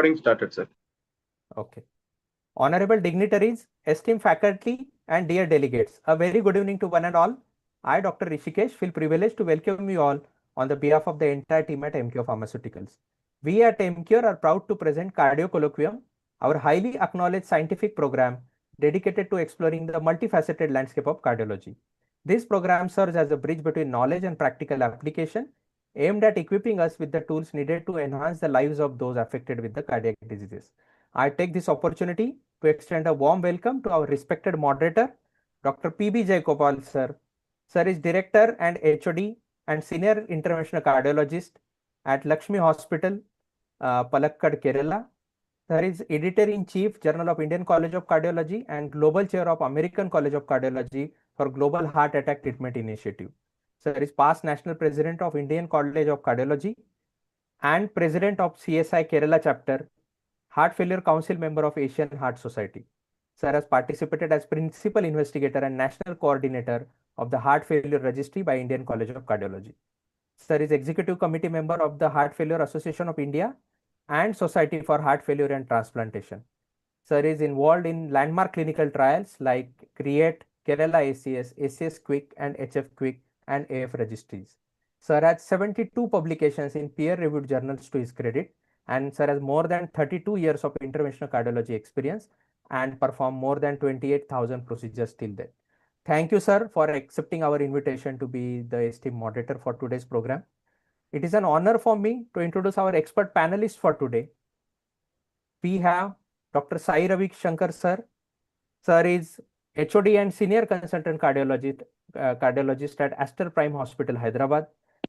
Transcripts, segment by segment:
Recording started, sir. Okay. Honorable dignitaries, esteemed faculty, and dear delegates, a very good evening to one and all. I, Dr. Rishikesh, feel privileged to welcome you all on the behalf of the entire team at MQ Pharmaceuticals. We at MQ are proud to present Cardio Colloquium, our highly acknowledged scientific program dedicated to exploring the multifaceted landscape of cardiology. This program serves as a bridge between knowledge and practical application, aimed at equipping us with the tools needed to enhance the lives of those affected with the cardiac diseases. I take this opportunity to extend a warm welcome to our respected moderator, Dr. P.B. Jayagopal, sir. Sir is Director and HOD and Senior Interventional Cardiologist at Lakshmi Hospital, Palakkad, Kerala. Sir is Editor-in-Chief, Journal of Indian College of Cardiology and Global Chair of American College of Cardiology for Global Heart Attack Treatment Initiative. Sir is past National President of Indian College of Cardiology and President of CSI Kerala Chapter, Heart Failure Council member of Asian Heart Society. Sir has participated as Principal Investigator and National Coordinator of the Heart Failure Registry by Indian College of Cardiology. Sir is Executive Committee member of the Heart Failure Association of India and Society for Heart Failure and Transplantation. Sir is involved in landmark clinical trials like CREATE, Kerala ACS, ACS Quick and HF Quick and AF registries. Sir has 72 publications in peer-reviewed journals to his credit, and sir has more than 32 years of interventional cardiology experience and performed more than 28,000 procedures till then. Thank you, sir, for accepting our invitation to be the esteemed moderator for today's program. It is an honor for me to introduce our expert panelists for today. We have Dr. Sai Ravi Shankar, sir. Sir is HOD and Senior Consultant Cardiologist at Aster Prime Hospital, Hyderabad.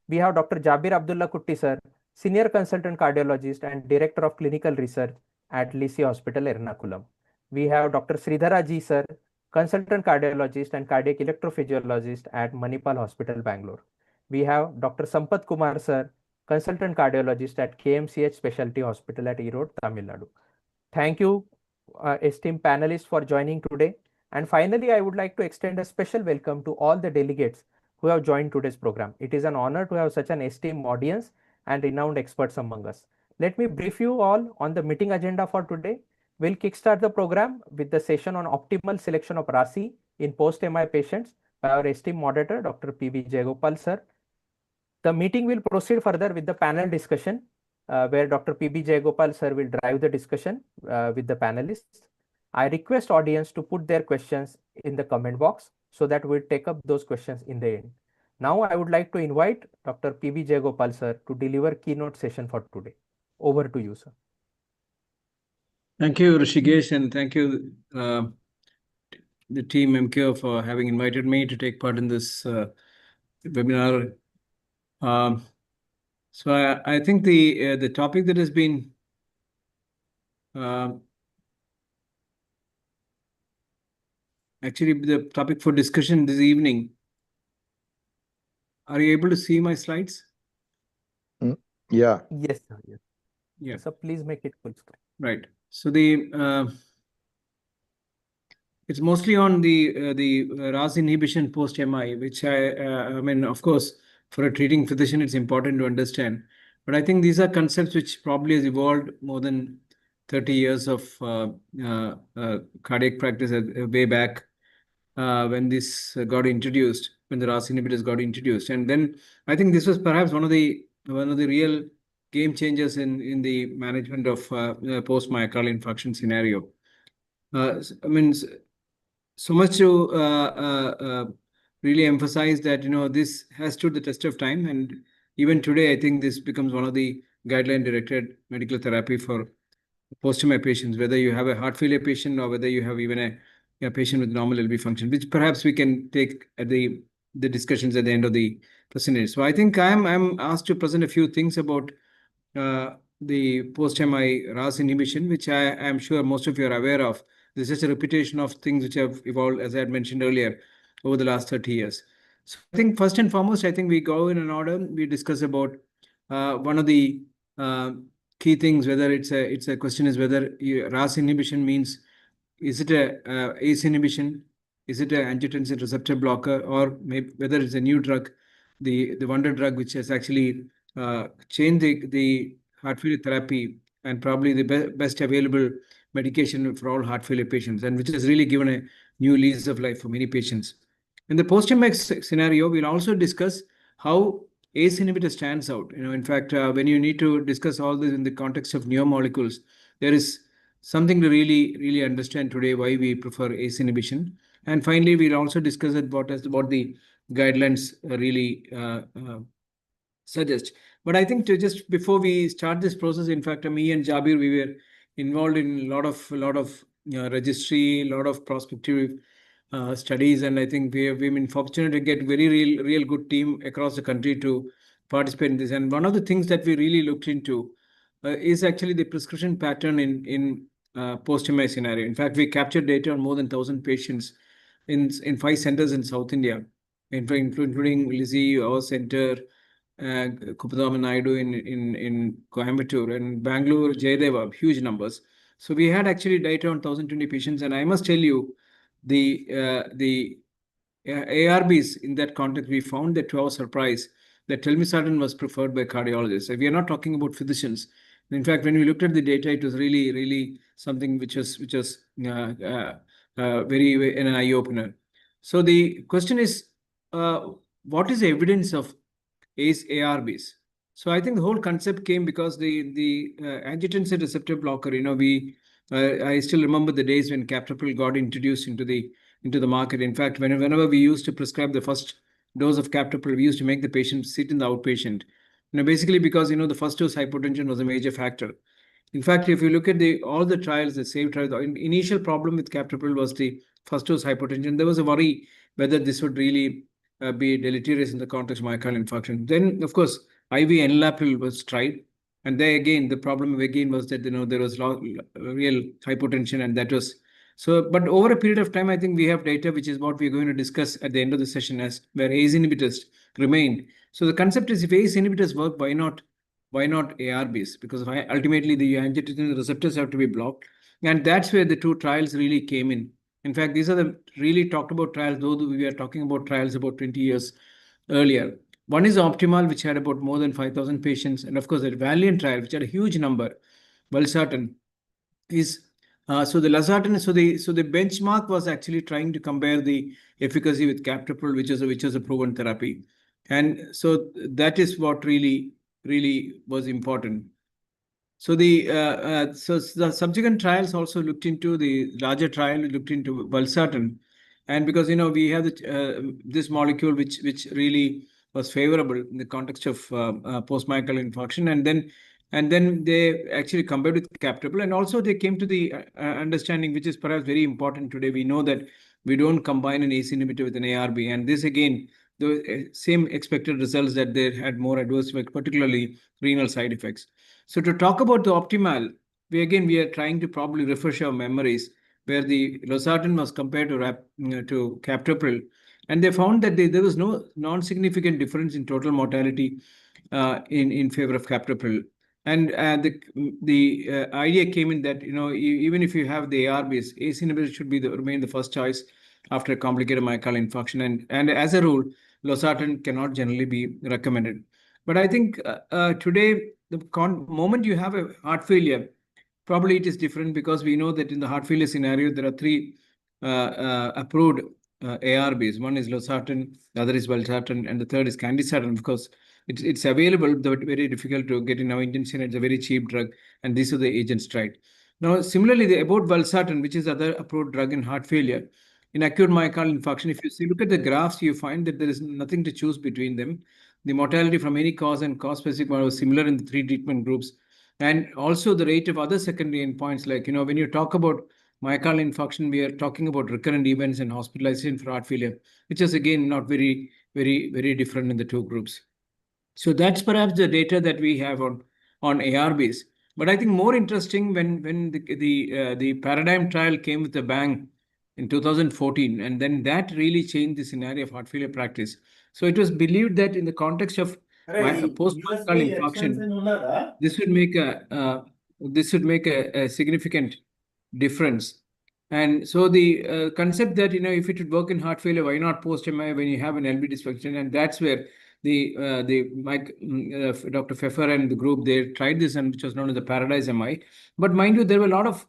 We have Dr. Jabir Abdullah Kutti, sir, Senior Consultant Cardiologist and Director of Clinical Research at Lisi Hospital, Ernakulam. We have Dr. Sridhara Ji, sir, Consultant Cardiologist and Cardiac Electrophysiologist at Manipal Hospital, Bangalore. We have Dr. Sampath Kumar, sir, Consultant Cardiologist at KMCH Specialty Hospital at Erode, Tamil Nadu. Thank you, esteemed panelists, for joining today. And finally, I would like to extend a special welcome to all the delegates who have joined today's program. It is an honor to have such an esteemed audience and renowned experts among us. Let me brief you all on the meeting agenda for today. We'll kickstart the program with the session on optimal selection of RASI in post-MI patients by our esteemed moderator, Dr. P.B. Jayagopal, sir. The meeting will proceed further with the panel discussion, where Dr. P.B. Jayagopal, sir, will drive the discussion with the panelists. I request audience to put their questions in the comment box so that we'll take up those questions in the end. Now, I would like to invite Dr. P.B. Jayagopal, sir, to deliver keynote session for today. Over to you, sir. Thank you, Rishikesh, and thank you, the team MQ, for having invited me to take part in this webinar. So I think the topic that has been actually the topic for discussion this evening. Are you able to see my slides? Yeah. Yes, sir. Yes. Yeah. So please make it full screen. Right. So it's mostly on the RAS inhibition post MI, which I mean, of course, for a treating physician, it's important to understand. But I think these are concepts which probably has evolved more than 30 years of cardiac practice way back when this got introduced, when the RAS inhibitors got introduced. And then I think this was perhaps one of the real game changers in the management of post myocardial infarction scenario. I mean, so much to really emphasize that this has stood the test of time, and even today I think this becomes one of the guideline directed medical therapy for post-MI patients, whether you have a heart failure patient or whether you have even a patient with normal LV function, which perhaps we can take at the discussions at the end of the presentation. So I think I'm asked to present a few things about the post-MI RAS inhibition, which I am sure most of you are aware of. This is a repetition of things which have evolved, as I had mentioned earlier, over the last 30 years. So I think first and foremost, I think we go in an order. We discuss about one of the key things, whether it's a question is whether RAS inhibition means, is it a ACE inhibition, is it an angiotensin receptor blocker, or maybe whether it's a new drug, the wonder drug, which has actually changed the heart failure therapy and probably the best available medication for all heart failure patients, and which has really given a new lease of life for many patients. In the post-MX scenario, we'll also discuss how ACE inhibitor stands out. In fact, when you need to discuss all this in the context of new molecules, there is something to really understand today why we prefer ACE inhibition. And finally, we'll also discuss what the guidelines really suggest. But I think just before we start this process, in fact, me and Jabir, we were involved in a lot of registry, a lot of prospective studies, and I think we've been fortunate to get very real good team across the country to participate in this. And one of the things that we really looked into is actually the prescription pattern in post-MI scenario. In fact, we captured data on more than 1,000 patients in 5 centers in South India, including Lizzie, our center, Kupudam Naidu in Coimbatore, and Bangalore, Jayadeva, huge numbers. So we had actually data on 1,020 patients, and I must tell you, the ARBs in that context, we found that, to our surprise, that telmisartan was preferred by cardiologists. We are not talking about physicians. In fact, when we looked at the data, it was really something which was very an eye opener. So the question is, what is the evidence of ARBs? So I think the whole concept came because the angiotensin receptor blocker. I still remember the days when captopril got introduced into the market. In fact, whenever we used to prescribe the first dose of captopril, we used to make the patient sit in the outpatient. Basically because the first dose hypotension was a major factor. In fact, if you look at all the trials, the SAVE trials, the initial problem with captopril was the first dose hypotension. There was a worry whether this would really be deleterious in the context of myocardial infarction. Then, of course, IV enalapril was tried. And there again, the problem again was that there was real hypotension, and that was so. But over a period of time, I think we have data, which is what we're going to discuss at the end of the session, as where ACE inhibitors remain. So the concept is, if ACE inhibitors work, why not ARBs? Because ultimately the angiotensin receptors have to be blocked, and that's where the 2 trials really came in. In fact, these are the really talked about trials, though we are talking about trials about 20 years earlier. One is Optimal, which had about more than 5,000 patients, and of course, the Valiant trial, which had a huge number. Valsartan is so the Losartan. So the benchmark was actually trying to compare the efficacy with captopril, which is a proven therapy, and so that is what really was important. So the subsequent trials also looked into the larger trial, looked into Valsartan, and because we have this molecule which really was favorable in the context of post-myocardial infarction, and then they actually compared with captopril, and also they came to the understanding, which is perhaps very important today. We know that we don't combine an ACE inhibitor with an ARB, and this again, the same expected results, that they had more adverse effects, particularly renal side effects. So to talk about the Optimal, we are trying to probably refresh our memories, where the Losartan was compared to captopril, and they found that there was no non-significant difference in total mortality in favor of captopril. And the idea came in that even if you have the ARBs, ACE inhibitors should remain the first choice after a complicated myocardial infarction, and as a rule, Losartan cannot generally be recommended. But I think today, the moment you have a heart failure, probably it is different, because we know that in the heart failure scenario, there are 3 approved ARBs. One is Losartan, the other is Valsartan, and the third is Candesartan. Of course, it's available, but very difficult to get in our Indian scene. It's a very cheap drug, and these are the agents tried. Now, similarly, about Valsartan, which is other approved drug in heart failure, in acute myocardial infarction, if you look at the graphs, you find that there is nothing to choose between them. The mortality from any cause and cause-specific was similar in the 3 treatment groups. And also the rate of other secondary endpoints, like, when you talk about myocardial infarction, we are talking about recurrent events and hospitalization for heart failure, which is again not very different in the 2 groups. So that's perhaps the data that we have on ARBs. But I think more interesting when the paradigm trial came with a bang in 2014, and then that really changed the scenario of heart failure practice. So it was believed that in the context of post-myocardial infarction, this would make a significant difference. And so the concept that if it would work in heart failure, why not post-MI when you have an LV dysfunction? And that's where Dr. Pfeffer and the group, they tried this, and which was known as the Paradise MI. But mind you, there were a lot of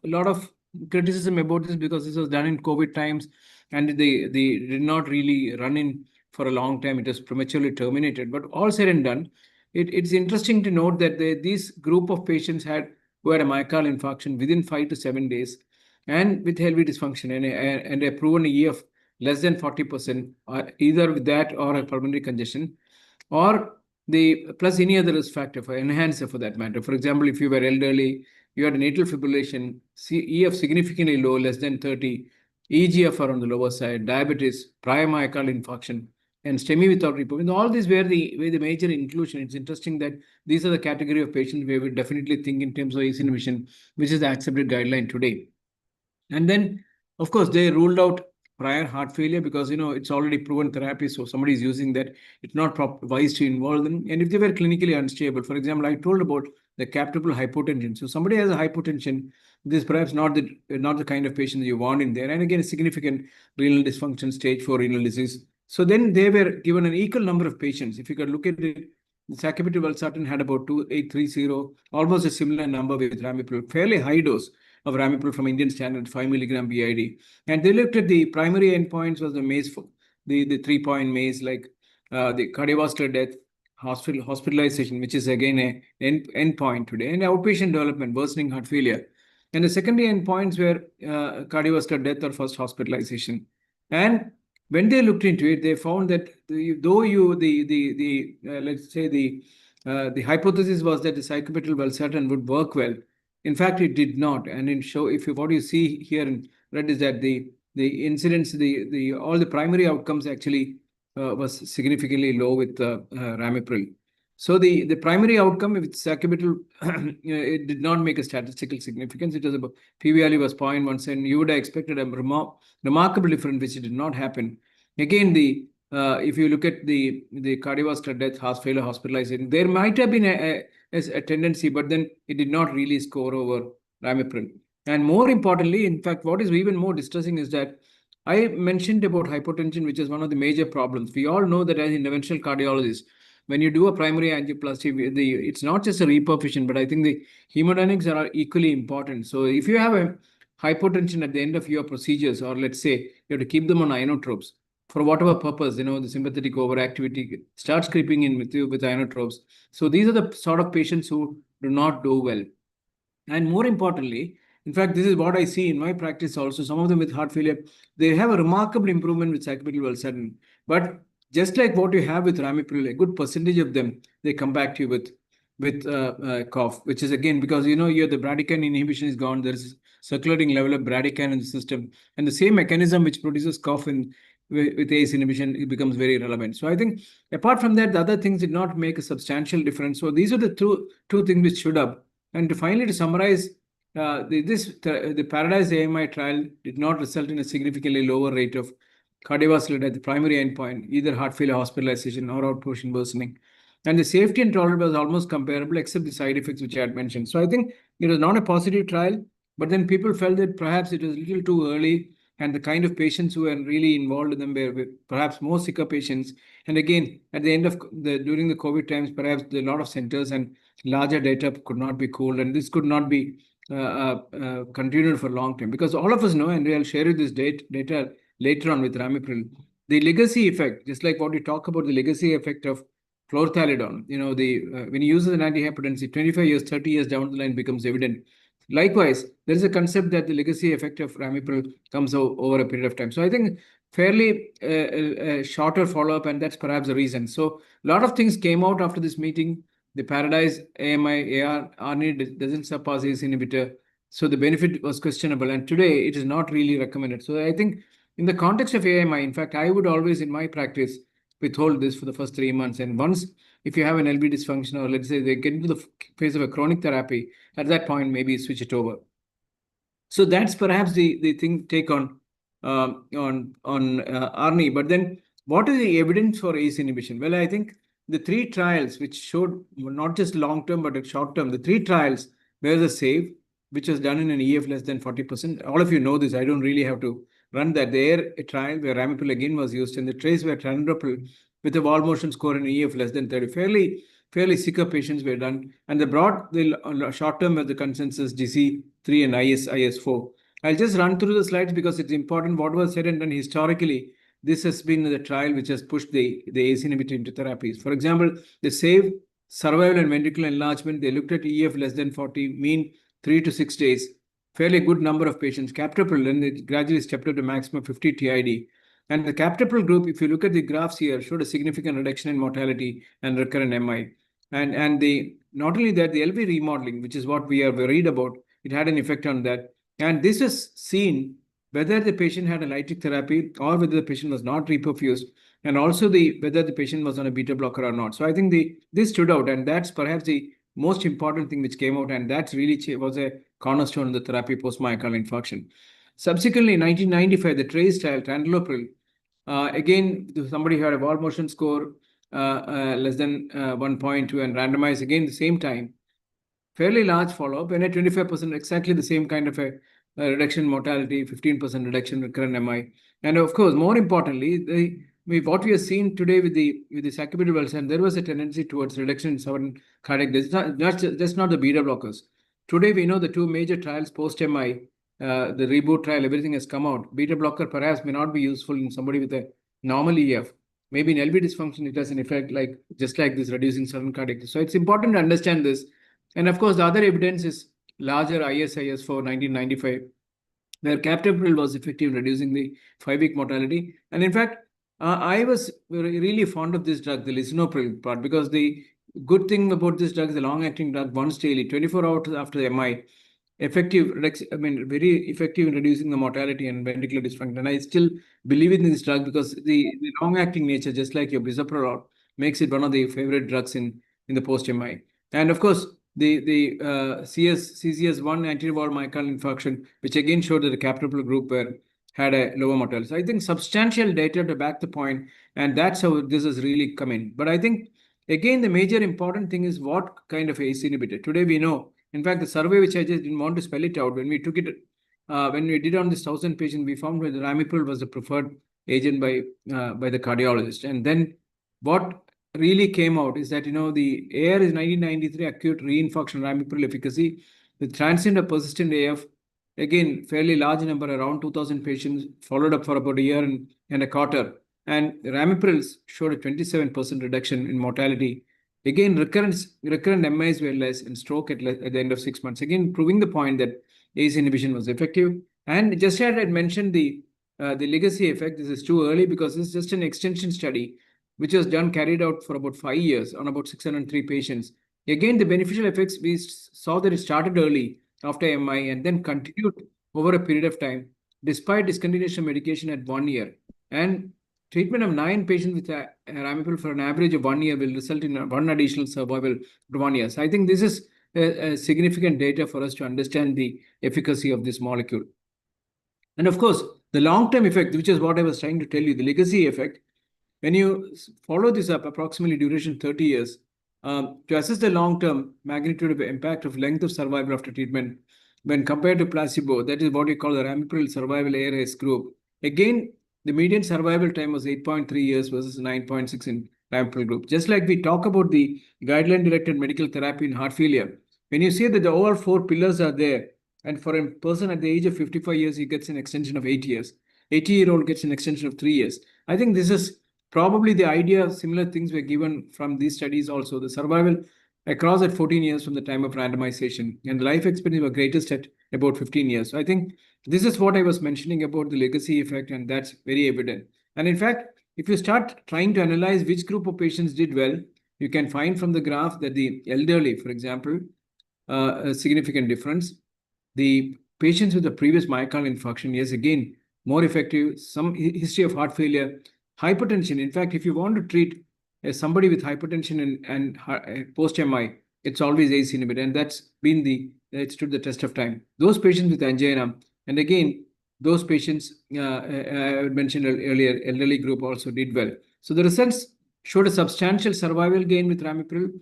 criticism about this because this was done in COVID times, and they did not really run in for a long time. It was prematurely terminated. But all said and done, it's interesting to note that these group of patients who had a myocardial infarction within 5 to 7 days, and with LV dysfunction and a proven EF of less than 40%, either with that or a pulmonary congestion, or the plus any other risk factor for enhancer for that matter. For example, if you were elderly, you had an atrial fibrillation, EF significantly low, less than 30, EGFR on the lower side, diabetes, prior myocardial infarction, and STEMI without repo. All these were the major inclusion. It's interesting that these are the category of patients where we definitely think in terms of ACE inhibition, which is the accepted guideline today. And then, of course, they ruled out prior heart failure because, it's already proven therapy. So somebody is using that. It's not wise to involve them. And if they were clinically unstable, for example, I told about the captable hypotension. So somebody has a hypotension. This is perhaps not the kind of patient that you want in there. And again, significant renal dysfunction, stage 4 renal disease. So then they were given an equal number of patients. If you could look at it, the sacubitril/valsartan had about 2,830, almost a similar number with ramipril, fairly high dose of ramipril from Indian standard, 5 milligram BID. And they looked at the primary endpoints was the MACE, the 3-point MACE, like the cardiovascular death, hospitalization, which is again an endpoint today, and outpatient development, worsening heart failure. And the secondary endpoints were cardiovascular death or first hospitalization. And when they looked into it, they found that let's say the hypothesis was that the sacubitril/valsartan would work well. In fact, it did not. And what you see here in red is that the incidence, all the primary outcomes actually was significantly low with ramipril. So the primary outcome with sacubitril, it did not make a statistical significance. It was about p-value was 0.1, and you would have expected a remarkable difference, which did not happen. Again, if you look at the cardiovascular death, heart failure, hospitalization, there might have been a tendency, but then it did not really score over ramipril. And more importantly, in fact, what is even more distressing is that I mentioned about hypotension, which is one of the major problems. We all know that as interventional cardiologists, when you do a primary angioplasty, it's not just a reperfusion, but I think the hemodynamics are equally important. So if you have a hypotension at the end of your procedures, or let's say you have to keep them on inotropes, for whatever purpose, the sympathetic overactivity starts creeping in with inotropes. So these are the sort of patients who do not do well. And more importantly, in fact, this is what I see in my practice also. Some of them with heart failure, they have a remarkable improvement with sacubitril/valsartan. But just like what you have with ramipril, a good percentage of them, they come back to you with cough, which is again because the bradykinin inhibition is gone. There is circulating level of bradykinin in the system, and the same mechanism which produces cough with ACE inhibition, it becomes very relevant. So I think apart from that, the other things did not make a substantial difference. So these are the two things which stood up. And finally, to summarize, the Paradise AMI trial did not result in a significantly lower rate of cardiovascular death, the primary endpoint, either heart failure, hospitalization, or outpatient worsening. And the safety and tolerability was almost comparable, except the side effects which I had mentioned. So I think it was not a positive trial, but then people felt that perhaps it was a little too early, and the kind of patients who were really involved in them were perhaps more sicker patients. And again, at the end of during the COVID times, perhaps a lot of centers and larger data could not be cooled, and this could not be continued for a long time, because all of us know, and I'll share you this data later on with ramipril, the legacy effect, just like what we talk about the legacy effect of chlorthalidone, when you use it as an antihypertensive, 25 years, 30 years down the line becomes evident. Likewise, there is a concept that the legacy effect of ramipril comes over a period of time. So I think fairly shorter follow-up, and that's perhaps the reason. So a lot of things came out after this meeting. The Paradise AMI ARNI doesn't surpass ACE inhibitor, so the benefit was questionable, and today it is not really recommended. So I think in the context of AMI, in fact, I would always in my practice withhold this for the first 3 months, and once if you have an LV dysfunction, or let's say they get into the phase of a chronic therapy, at that point maybe switch it over. So that's perhaps the take on ARNI. But then what is the evidence for ACE inhibition? Well, I think the 3 trials which showed not just long term but short term, the 3 trials were the SAVE, which was done in an EF less than 40%. All of you know this. I don't really have to run that. There, a trial where ramipril again was used, and the trace where trazodone with a wall motion score and EF less than 30. Fairly sicker patients were done, and they brought the short term of the consensus GC3 and IS4. I'll just run through the slides because it's important what was said and done historically. This has been the trial which has pushed the ACE inhibitor into therapies. For example, the SAVE survival and ventricular enlargement, they looked at EF less than 40, mean 3 to 6 days. Fairly good number of patients. Captopril, and it gradually stepped up to maximum 50 TID. And the captopril group, if you look at the graphs here, showed a significant reduction in mortality and recurrent MI. And the not only that, the LV remodeling, which is what we are worried about, it had an effect on that. And this is seen whether the patient had a lytic therapy or whether the patient was not reperfused, and also whether the patient was on a beta blocker or not. So I think this stood out, and that's perhaps the most important thing which came out, and that's really was a cornerstone of the therapy post-myocardial infarction. Subsequently, in 1995, the TRACE trial, tandalopril, again, somebody had a wall motion score less than 1.2 and randomized again the same time. Fairly large follow-up, and at 25%, exactly the same kind of a reduction in mortality, 15% reduction in recurrent MI. And of course, more importantly, what we are seeing today with the sacubitril/valsartan, and there was a tendency towards reduction in sudden cardiac death. That's not the beta blockers. Today, we know the two major trials post-MI, the reboot trial, everything has come out. Beta blocker perhaps may not be useful in somebody with a normal EF. Maybe in LV dysfunction, it has an effect just like this, reducing sudden cardiac death. So it's important to understand this. And of course, the other evidence is larger IS for 1995, where captopril was effective in reducing the 5-week mortality. And in fact, I was really fond of this drug, the lisinopril part, because the good thing about this drug is the long-acting drug, once daily, 24 hours after the MI, very effective in reducing the mortality and ventricular dysfunction. And I still believe in this drug because the long-acting nature, just like your bisoprolol, makes it one of the favorite drugs in the post-MI. And of course, the CCS1 anterior wall myocardial infarction, which again showed that the captopril group had a lower mortality. So I think substantial data to back the point, and that's how this has really come in. But I think, again, the major important thing is what kind of ACE inhibitor. Today we know, in fact, the survey, which I just didn't want to spell it out, when we took it, when we did on this 1,000 patients, we found that the ramipril was the preferred agent by the cardiologist. And then what really came out is that, the AIR is 1993 acute reinfarction ramipril efficacy with transient or persistent AF. Again, fairly large number, around 2,000 patients, followed up for about a year and a quarter. And ramipril showed a 27% reduction in mortality. Again, recurrent MIs were less and stroke at the end of 6 months. Again, proving the point that ACE inhibition was effective. And just as I mentioned the legacy effect, this is too early because this is just an extension study, which was carried out for about 5 years on about 603 patients. Again, the beneficial effects, we saw that it started early after MI and then continued over a period of time, despite discontinuation of medication at 1 year. And treatment of 9 patients with ramipril for an average of 1 year will result in 1 additional survival for 1 year. So I think this is a significant data for us to understand the efficacy of this molecule. And of course, the long-term effect, which is what I was trying to tell you, the legacy effect, when you follow this up, approximately duration 30 years, to assess the long-term magnitude of impact of length of survival after treatment, when compared to placebo, that is what we call the ramipril survival ARS group. Again, the median survival time was 8.3 years versus 9.6 in ramipril group. Just like we talk about the guideline-directed medical therapy in heart failure, when you say that the all 4 pillars are there, and for a person at the age of 55 years, he gets an extension of 8 years. 80-year-old gets an extension of 3 years. I think this is probably the idea of similar things were given from these studies also. The survival across at 14 years from the time of randomization, and the life expectancy were greatest at about 15 years. So I think this is what I was mentioning about the legacy effect, and that's very evident. And in fact, if you start trying to analyze which group of patients did well, you can find from the graph that the elderly, for example, a significant difference. The patients with the previous myocardial infarction, yes, again, more effective, some history of heart failure, hypertension. In fact, if you want to treat somebody with hypertension and post-MI, it's always ACE inhibitor, and that's been it stood the test of time. Those patients with angina, and again, those patients I mentioned earlier, elderly group also did well. So the results showed a substantial survival gain with ramipril.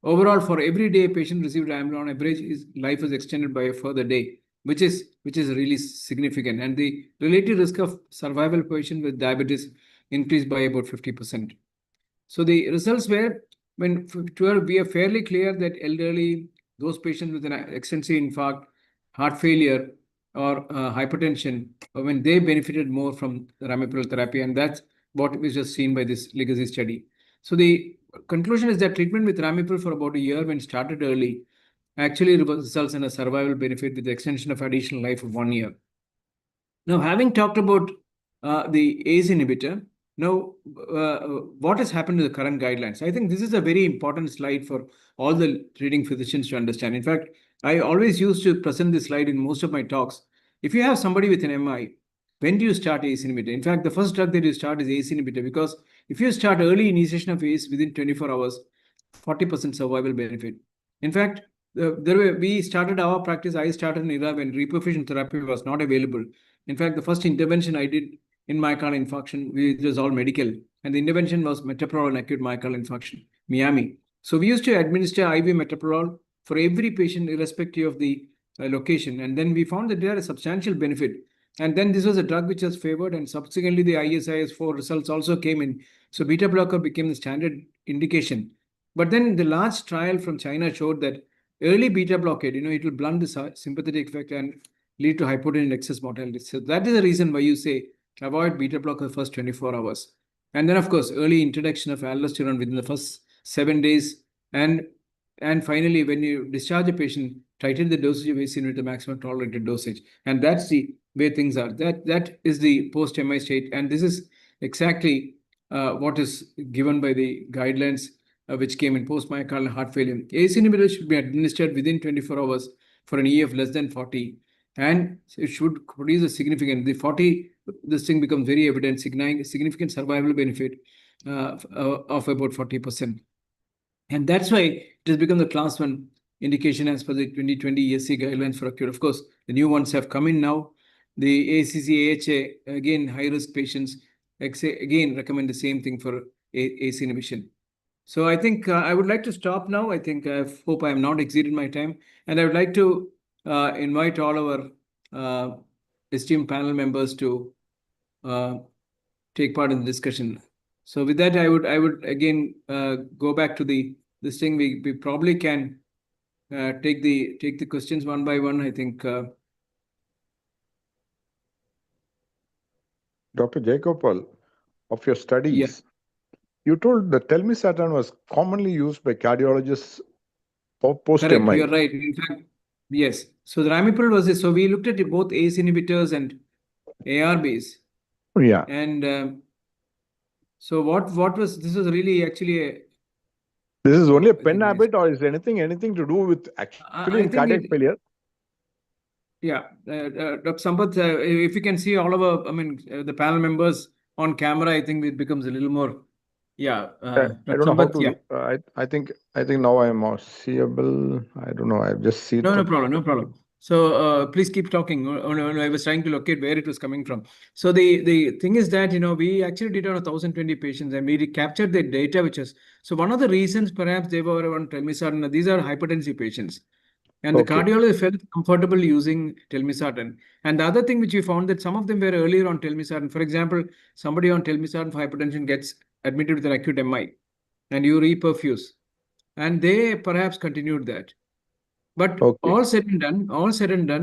Overall, for every day a patient received ramipril, on average, his life was extended by a further day, which is really significant. And the relative risk of survival patient with diabetes increased by about 50%. So the results were we are fairly clear that elderly, those patients with an extensive infarct, heart failure, or hypertension, when they benefited more from the ramipril therapy, and that's what was just seen by this legacy study. So the conclusion is that treatment with ramipril for about a year, when started early, actually results in a survival benefit with the extension of additional life of 1 year. Now, having talked about the ACE inhibitor, now what has happened to the current guidelines? I think this is a very important slide for all the treating physicians to understand. In fact, I always used to present this slide in most of my talks. If you have somebody with an MI, when do you start ACE inhibitor? In fact, the first drug that you start is ACE inhibitor, because if you start early initiation of ACE within 24 hours, 40% survival benefit. In fact, we started our practice. I started in era when reperfusion therapy was not available. In fact, the first intervention I did in myocardial infarction, it was all medical, and the intervention was metoprolol and acute myocardial infarction, Miami. So we used to administer IV metoprolol for every patient, irrespective of the location, and then we found that there had a substantial benefit. And then this was a drug which was favored, and subsequently the ISIS-4 results also came in. So beta blocker became the standard indication. But then the large trial from China showed that early beta blockade, it will blunt the sympathetic effect and lead to hypotension and excess mortality. So that is the reason why you say avoid beta blocker first 24 hours. And then, of course, early introduction of aldosterone within the first 7 days. And finally, when you discharge a patient, titrate the dosage of ACE with the maximum tolerated dosage. And that's the way things are. That is the post-MI state. And this is exactly what is given by the guidelines which came in post-myocardial heart failure. ACE inhibitors should be administered within 24 hours for an EF less than 40. And it should produce a significant, the 40, this thing becomes very evident, significant survival benefit of about 40%. And that's why it has become the class 1 indication as per the 2020 ESC guidelines for acute. Of course, the new ones have come in now. The ACC, AHA, again, high-risk patients, again, recommend the same thing for ACE inhibition. So I think I would like to stop now. I think I hope I have not exceeded my time. And I would like to invite all our esteemed panel members to take part in the discussion. So with that, I would again go back to this thing. We probably can take the questions one by one. I think. Dr. Jayagopal, of your studies, you told the telmisartan was commonly used by cardiologists for post-MI. Correct, you're right. In fact, yes. So the ramipril was this. So we looked at both ACE inhibitors and ARBs. Yeah. And so what was this? Was really actually this is only a pen habit, or is anything to do with actually in cardiac failure? Yeah, Dr. Sampath, if you can see all of the panel members on camera, I think it becomes a little more. Yeah, I don't know how to. I think now I am seeable. I don't know. I've just seen. No problem. So please keep talking. I was trying to locate where it was coming from. So the thing is that we actually did on 1,020 patients, and we captured the data, which is so one of the reasons perhaps they were on telmisartan. These are hypertensive patients. And the cardiologist felt comfortable using telmisartan. And the other thing which we found that some of them were earlier on telmisartan. For example, somebody on telmisartan for hypertension gets admitted with an acute MI, and you reperfuse, and they perhaps continued that. But all said and done,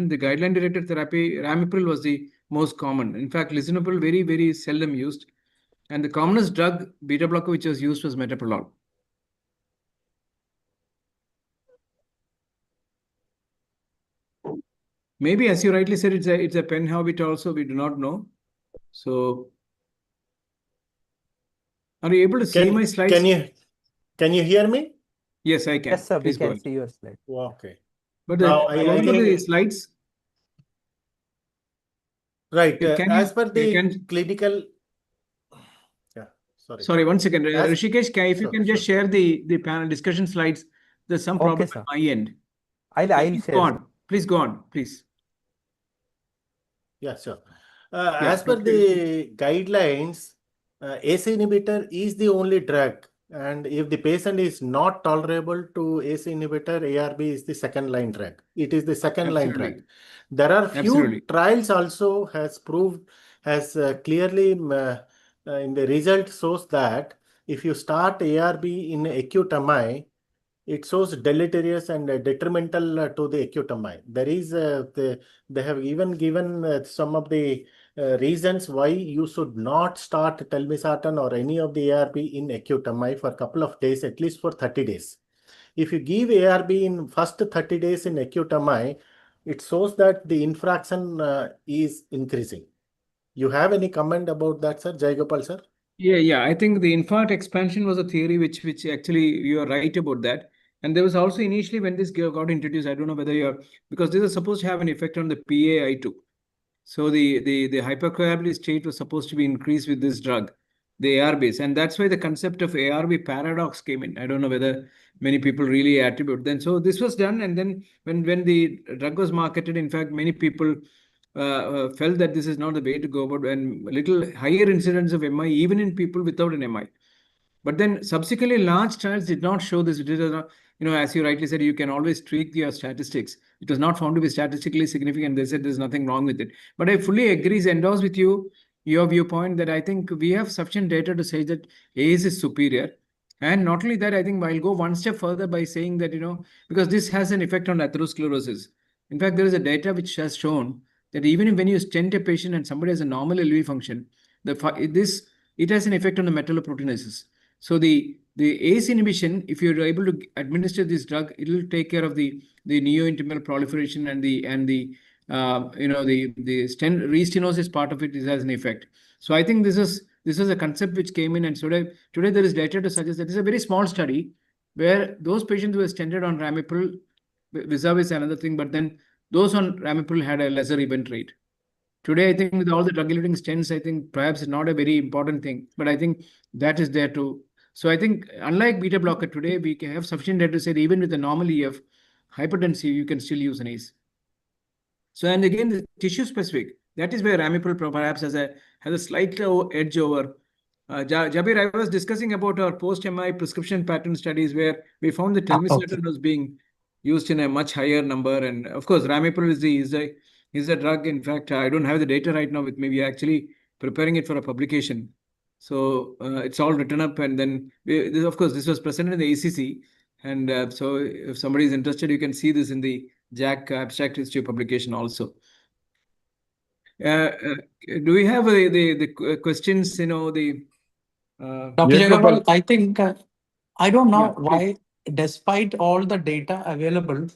the guideline-directed therapy, ramipril was the most common. In fact, lisinopril very, very seldom used, and the commonest drug beta blocker which was used was metoprolol. Maybe, as you rightly said, it's a pen habit also. We do not know. So, are you able to see my slides? Can you hear me? Yes, I can. Yes, sir. Please we can see your slide. Okay. But along with the slides, right? As per the clinical. Yeah. Sorry. One second, Rishikesh, if you can just share the panel discussion slides. There's some problem at my end. I'll share. Please go on, please. Yeah, sure. As per the guidelines, ACE inhibitor is the only drug, and if the patient is not tolerable to ACE inhibitor, ARB is the second line drug. It is the second line drug. There are few trials also has proved, clearly in the result shows that if you start ARB in acute MI, it shows deleterious and detrimental to the acute MI. There is they have even given some of the reasons why you should not start telmisartan or any of the ARB in acute MI for a couple of days, at least for 30 days. If you give ARB in first 30 days in acute MI, it shows that the infraction is increasing. You have any comment about that, sir? Jai Gopal, sir? Yeah. I think the infarct expansion was a theory which actually you are right about that. And there was also initially when this got introduced, I don't know whether you're, because this is supposed to have an effect on the PaI2. So the hypercoagulable state was supposed to be increased with this drug, the ARBs, and that's why the concept of ARB paradox came in. I don't know whether many people really attribute. Then so this was done, and then when the drug was marketed, in fact, many people felt that this is not the way to go about, and little higher incidence of MI even in people without an MI. But then subsequently, large trials did not show this. It is not, as you rightly said, you can always tweak your statistics. It was not found to be statistically significant. They said there's nothing wrong with it. But I fully agree, endorse with you, your viewpoint that I think we have sufficient data to say that ACE is superior. And not only that, I think I'll go one step further by saying that, because this has an effect on atherosclerosis. In fact, there is a data which has shown that even when you stent a patient and somebody has a normal LV function, it has an effect on the metalloproteinases. So the ACE inhibition, if you're able to administer this drug, it will take care of the neointimal proliferation and the restenosis part of it has an effect. So I think this is a concept which came in, and today there is data to suggest that it's a very small study where those patients who were stented on Ramipral, vis-a-vis another thing, but then those on Ramipral had a lesser event rate. Today, I think with all the drug-eluting stents, I think perhaps it's not a very important thing, but I think that is there too. So I think unlike beta blocker today, we can have sufficient data to say that even with a normal EF hypertensive, you can still use an ACE. So, and again, the tissue specific, that is where Ramipral perhaps has a slight edge over. Jabir, I was discussing about our post-MI prescription pattern studies where we found that telmisartan was being used in a much higher number. And of course, Ramipral is a drug. In fact, I don't have the data right now with me. We are actually preparing it for a publication. So it's all written up. And then, of course, this was presented in the ACC. And so if somebody is interested, you can see this in the JAC abstract history publication also. Do we have the questions, Dr. Jagopal, I think, I don't know why, despite all the data available,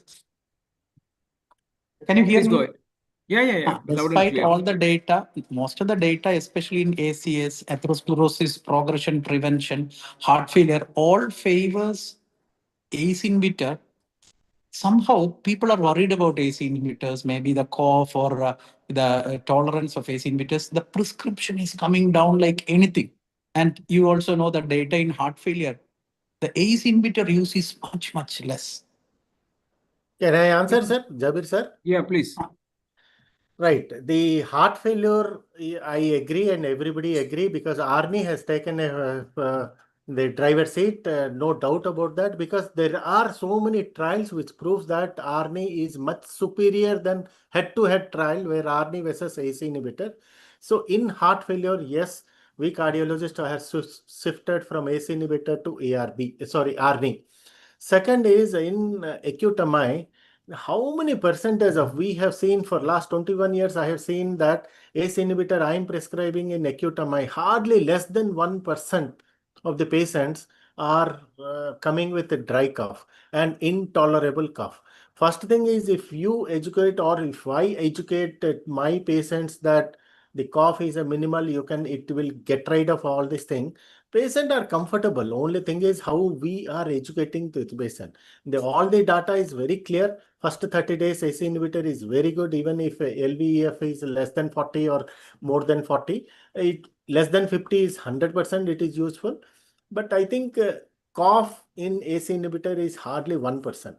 can you hear me? Go ahead. Yeah. Despite all the data, most of the data, especially in ACS, atherosclerosis, progression prevention, heart failure, all favors ACE inhibitor. Somehow people are worried about ACE inhibitors, maybe the cough or the tolerance of ACE inhibitors. The prescription is coming down like anything. And you also know the data in heart failure. The ACE inhibitor use is much, much less. Can I answer, sir? Jabir, sir? Yeah, please. Right. The heart failure, I agree and everybody agree because Arni has taken the driver's seat, no doubt about that, because there are so many trials which proves that Arni is much superior than head-to-head trial where Arni versus ACE inhibitor. So in heart failure, yes, we cardiologists have shifted from ACE inhibitor to Arni. Second is in acute MI, how many percentage of we have seen for last 21 years, I have seen that ACE inhibitor I am prescribing in acute MI, hardly less than 1% of the patients are coming with a dry cough and intolerable cough. First thing is, if you educate or if I educate my patients that the cough is a minimal, it will get rid of all this thing. Patients are comfortable. Only thing is how we are educating the patient. All the data is very clear. First 30 days ACE inhibitor is very good, even if LVEF is less than 40 or more than 40. Less than 50 is 100%, it is useful. But I think cough in ACE inhibitor is hardly 1%.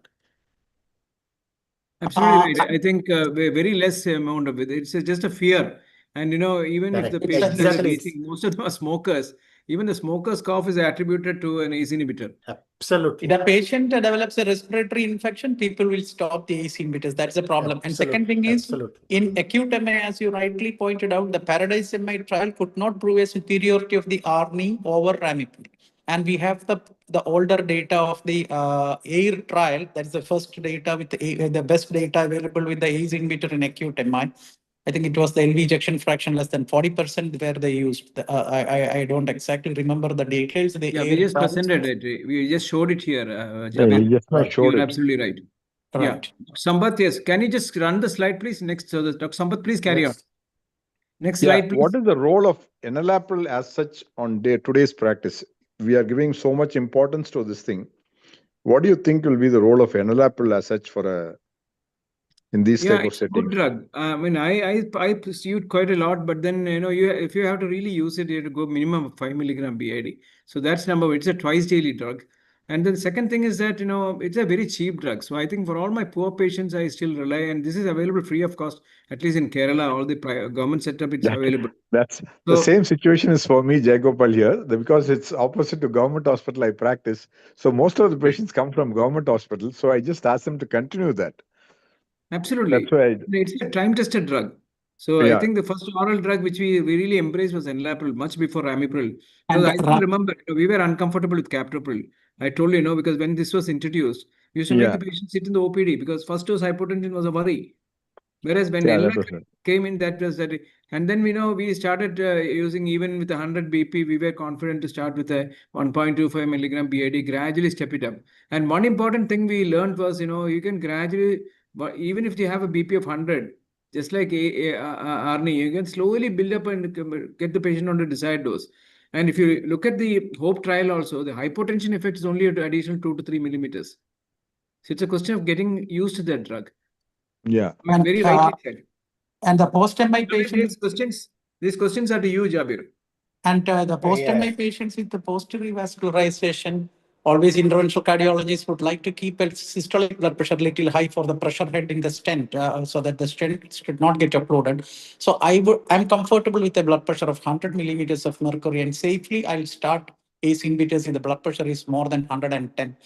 Absolutely right. I think very less amount of it. It's just a fear. And even if the patients are breathing, most of them are smokers. Even the smoker's cough is attributed to an ACE inhibitor. Absolutely. If a patient develops a respiratory infection, people will stop the ACE inhibitors. That's the problem. And second thing is, in acute MI, as you rightly pointed out, the Paradise MI trial could not prove a superiority of the Arni over Ramipral. And we have the older data of the AIR trial. That's the first data with the best data available with the ACE inhibitor in acute MI. I think it was the LV ejection fraction less than 40% where they used. I don't exactly remember the details. Yeah, we just presented it. We just showed it here, Yeah, Jabir. we just now showed You're it. absolutely right. Right. Yeah. Sambat, yes. Can you just run the slide, please? Next, so Dr. Sambat, please carry on. Next Yeah, slide, please. what is the role of enalapril as such on today's practice? We are giving so much importance to this thing. What do you think will be the role of enalapril as such for in these type of It's a good settings? drug. I mean, I pursue it quite a lot, but then if you have to really use it, you have to go minimum of 5 milligram BID. So that's number one. It's a twice daily drug. And then the second thing is that it's a very cheap drug. So I think for all my poor patients, I still rely, and this is available free of cost. At least in Kerala, all the government setup, it's available. That's the same situation is for me, Jayagopal here, because it's opposite to government hospital I practice. So most of the patients come from government hospitals. So I just ask them to continue that. Absolutely. That's why It's a time-tested drug. So I think the first oral drug which we really embraced was enalapril, much before ramipril. Because I still remember we were uncomfortable with captopril. I told you, because when this was introduced, we used to make the patient sit in the OPD because first dose hypotension was a worry. Whereas when enalapril came in, that was that. And then we started using even with 100 BP, we were confident to start with a 1.25 milligram BID, gradually step it up. And one important thing we learned was, you can gradually, but even if you have a BP of 100, just like Arnie, you can slowly build up and get the patient on the desired dose. And if you look at the HOPE trial also, the hypotension effect is only an additional 2 to 3 millimeters. So it's a question of getting used to that drug. Yeah. And, very rightly said. And the post-MI patients. These questions are to you, Jabir. And the post-MI patients with the posterior vascularization, always interventional cardiologists would like to keep a systolic blood pressure a little high for the pressure head in the stent, so that the stent should not get occluded. So I'm comfortable with a blood pressure of 100 millimeters of mercury, and safely I'll start ACE inhibitors if the blood pressure is more than 110.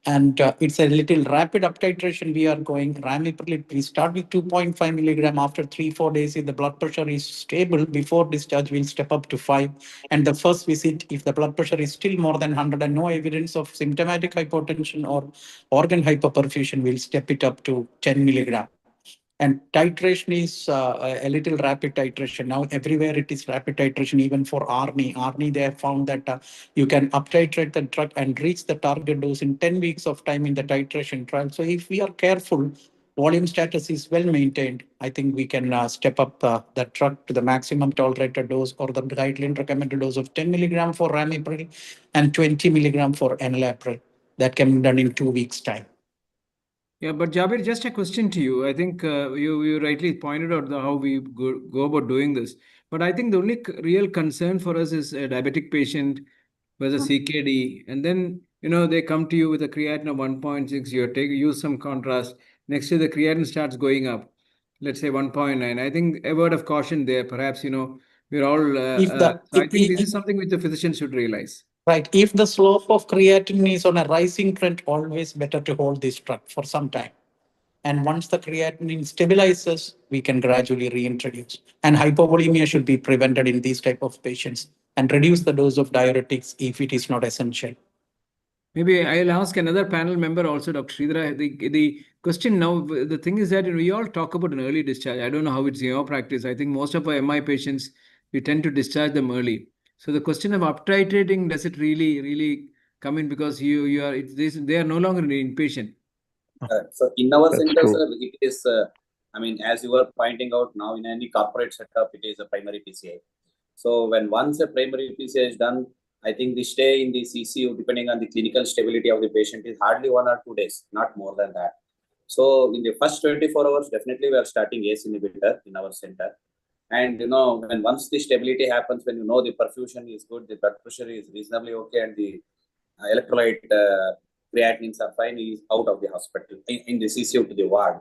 And it's a little rapid up titration. We are going ramipril. We start with 2.5 milligram. After 3-4 days, if the blood pressure is stable, before discharge, we'll step up to 5. And the first visit, if the blood pressure is still more than 100 and no evidence of symptomatic hypotension or organ hyperperfusion, we'll step it up to 10 milligram. And titration is a little rapid titration. Now, everywhere it is rapid titration, even for ARNI. ARNI, they have found that you can up titrate the drug and reach the target dose in 10 weeks of time in the titration trial. So if we are careful, volume status is well maintained, I think we can step up the drug to the maximum tolerated dose or the guideline recommended dose of 10 milligram for ramipril and 20 milligram for enalapril. That can be done in 2 weeks' time. Yeah, but Jabir, just a question to you. I think you rightly pointed out how we go about doing this. But I think the only real concern for us is a diabetic patient with a CKD. And then, they come to you with a creatinine of 1.6. You use some contrast. Next year, the creatinine starts going up. Let's say 1.9. I think a word of caution there. Perhaps, we're all... I think this is something which the physician should realize. Right. If the slope of creatinine is on a rising trend, always better to hold this drug for some time. And once the creatinine stabilizes, we can gradually reintroduce. And hypovolemia should be prevented in these type of patients and reduce the dose of diuretics if it is not essential. Maybe I'll ask another panel member also, Dr. Sridhara. The question now, the thing is that we all talk about an early discharge. I don't know how it's in your practice. I think most of our MI patients, we tend to discharge them early. So the question of up titrating, does it really come in because they are no longer an inpatient? So in our center, sir, it is, as you were pointing out now, in any corporate setup, it is a primary PCI. So when once a primary PCI is done, I think the stay in the CCU, depending on the clinical stability of the patient, is hardly 1 or 2 days, not more than that. So in the first 24 hours, definitely we are starting ACE inhibitor in our center. And, when once the stability happens, when the perfusion is good, the blood pressure is reasonably okay, and the electrolyte creatinines are fine, is out of the hospital in the CCU to the ward.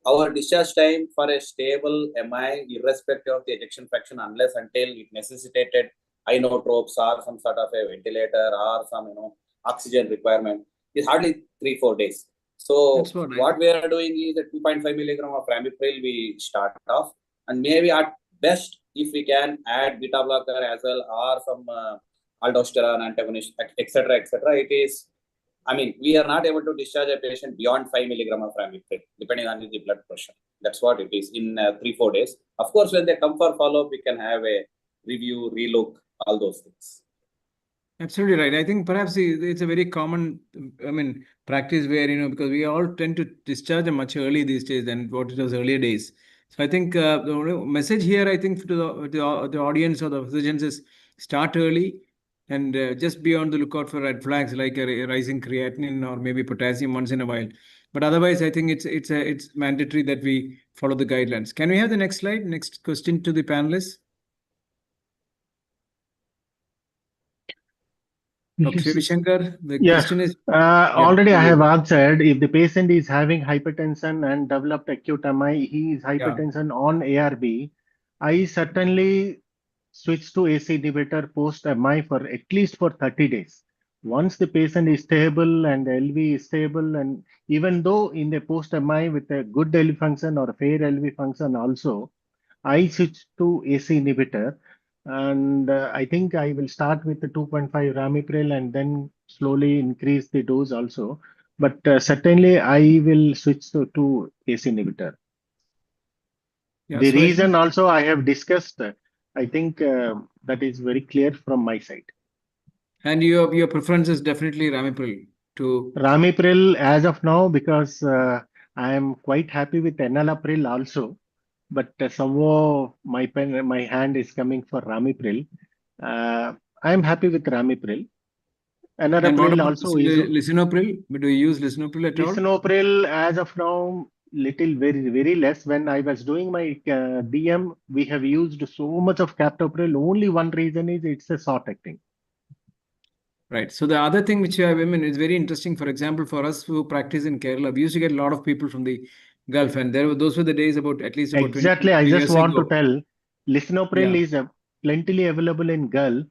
Our discharge time for a stable MI, irrespective of the ejection fraction, unless until it necessitated inotropes or some sort of a ventilator or some oxygen requirement, is hardly 3-4 days. So what we are doing is a 2.5 milligram of ramipril we start off, and maybe at best, if we can add beta blocker as well or some aldosterone antagonist, etc., etc., it is, I mean, we are not able to discharge a patient beyond 5 milligram of ramipril, depending on the blood pressure. That's what it is in 3-4 days. Of course, when they come for follow-up, we can have a review, relook, all those things. Absolutely right. I think perhaps it's a very common, I mean, practice where, because we all tend to discharge them much early these days than what it was earlier days. So I think the only message here, I think, to the audience or the physicians is start early and just be on the lookout for red flags like a rising creatinine or maybe potassium once in a while. But otherwise, I think it's mandatory that we follow the guidelines. Can we have the next slide? Next question to the panelists. Dr. Shankar, the question is. Already I have please. answered. If the patient is having hypertension and developed acute MI, he is hypertension on ARB, I certainly switch to AC inhibitor post MI for at least for 30 days. Once the patient is stable and LV is stable, and even though in the post MI with a good LV function or a fair LV function also, I switch to AC inhibitor. And I think I will start with the 2.5 ramipril and then slowly increase the dose also. But certainly I will switch to AC inhibitor. Yeah, The so I reason think, also I have discussed, I think that is very clear from my side. and your preference is definitely ramipril to. Ramipril as of now, because I am quite happy with enalapril also. But somehow my hand is coming for ramipril. I am happy with ramipril. And what Enalapril about also is lisinopril? Do you use lisinopril at all? lisinopril as of now little very less. When I was doing my DM, we have used so much of captopril. Only one reason is it's a short acting. Right. So the other thing which I mean is very interesting. For example, for us who practice in Kerala, we used to get a lot of people from the Gulf, and those were the days about at least about 20 Exactly. I just years want to ago. tell lisinopril Yeah, is plentifully available in Gulf.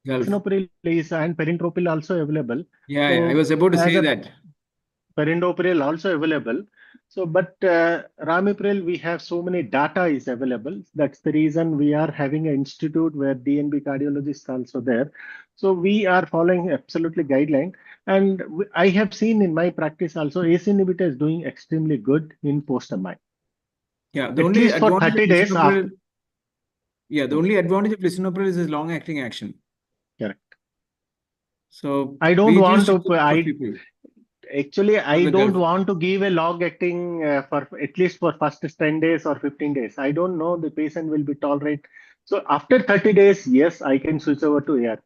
Gulf. Lisinopril is and perintropil also available. Yeah, So I was about to as say a that. perindopril also available. So, but ramipril, we have so many data is available. That's the reason we are having an institute where DNB cardiologists also there. So we are following absolutely guideline. And I have seen in my practice also, ACE inhibitor is doing extremely good in post-MI. Yeah, the At only least for advantage 30 of days lisinopril. after. Yeah, the only advantage of lisinopril is its long-acting action. Correct. So I don't we want used to, give a lot of people actually, from I the don't Gulf. want to give a log acting for at least for first 10 days or 15 days. I don't know the patient will be tolerate. So after 30 days, yes, I can switch over to ARP.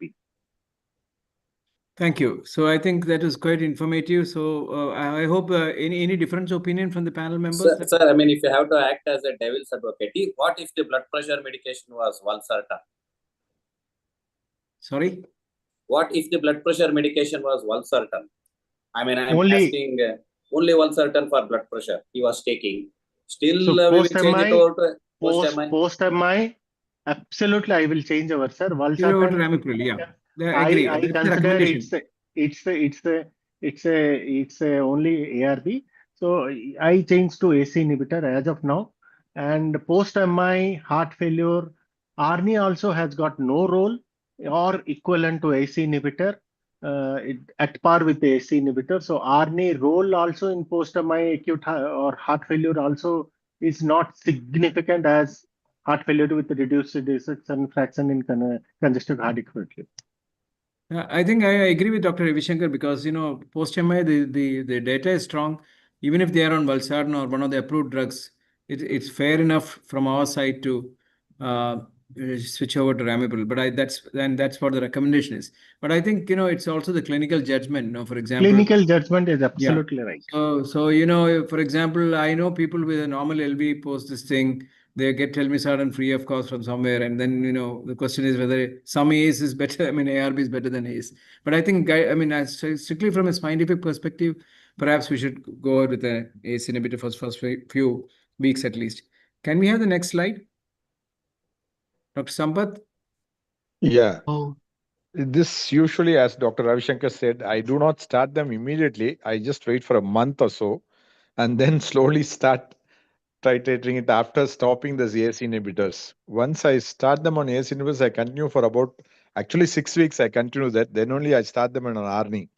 Thank you. So I think that was quite informative. So I hope any different opinion from the panel members? Sir, I mean, if you have to act as a devil's advocate, what if the blood pressure medication was valsartan? Sorry? What if the blood pressure medication was valsartan? I mean, I'm Only asking only valsartan for blood pressure he was taking. Still, so we will post change it MI, over to post-MI. post MI, absolutely I will change over, sir. Give it over to Valsartan, ramipril. Yeah, I agree. I That's the consider recommendation. it's a only ARB. So I changed to AC inhibitor as of now. And post MI heart failure, ARNI also has got no role or equivalent to AC inhibitor. At par with the AC inhibitor. So ARNI role also in post MI acute or heart failure also is not significant as heart failure with the reduced dissection fraction in congestive heart failure. I think I agree with Dr. Ravishankar because post-MI the data is strong. Even if they are on valsartan or one of the approved drugs, it's fair enough from our side to switch over to ramipril. But that's what the recommendation is. But I think it's also the clinical judgment. For example, Clinical judgment is yeah. absolutely right. So for example, I know people with a normal LV post this thing. They get telmisartan free of cost from somewhere, and then the question is whether some ACE is better. I mean, ARB is better than ACE. But I think strictly from a scientific perspective, perhaps we should go with the ACE inhibitor for first few weeks at least. Can we have the next slide, Dr. Sampath? Yeah. Oh, This usually, as Dr. Ravishankar said, I do not start them immediately. I just wait for a month or so and then slowly start titrating it after stopping the ACE inhibitors. Once I start them on ACE inhibitors, I continue for about Actually, 6 weeks I continue that. Then only I start them on an ARNI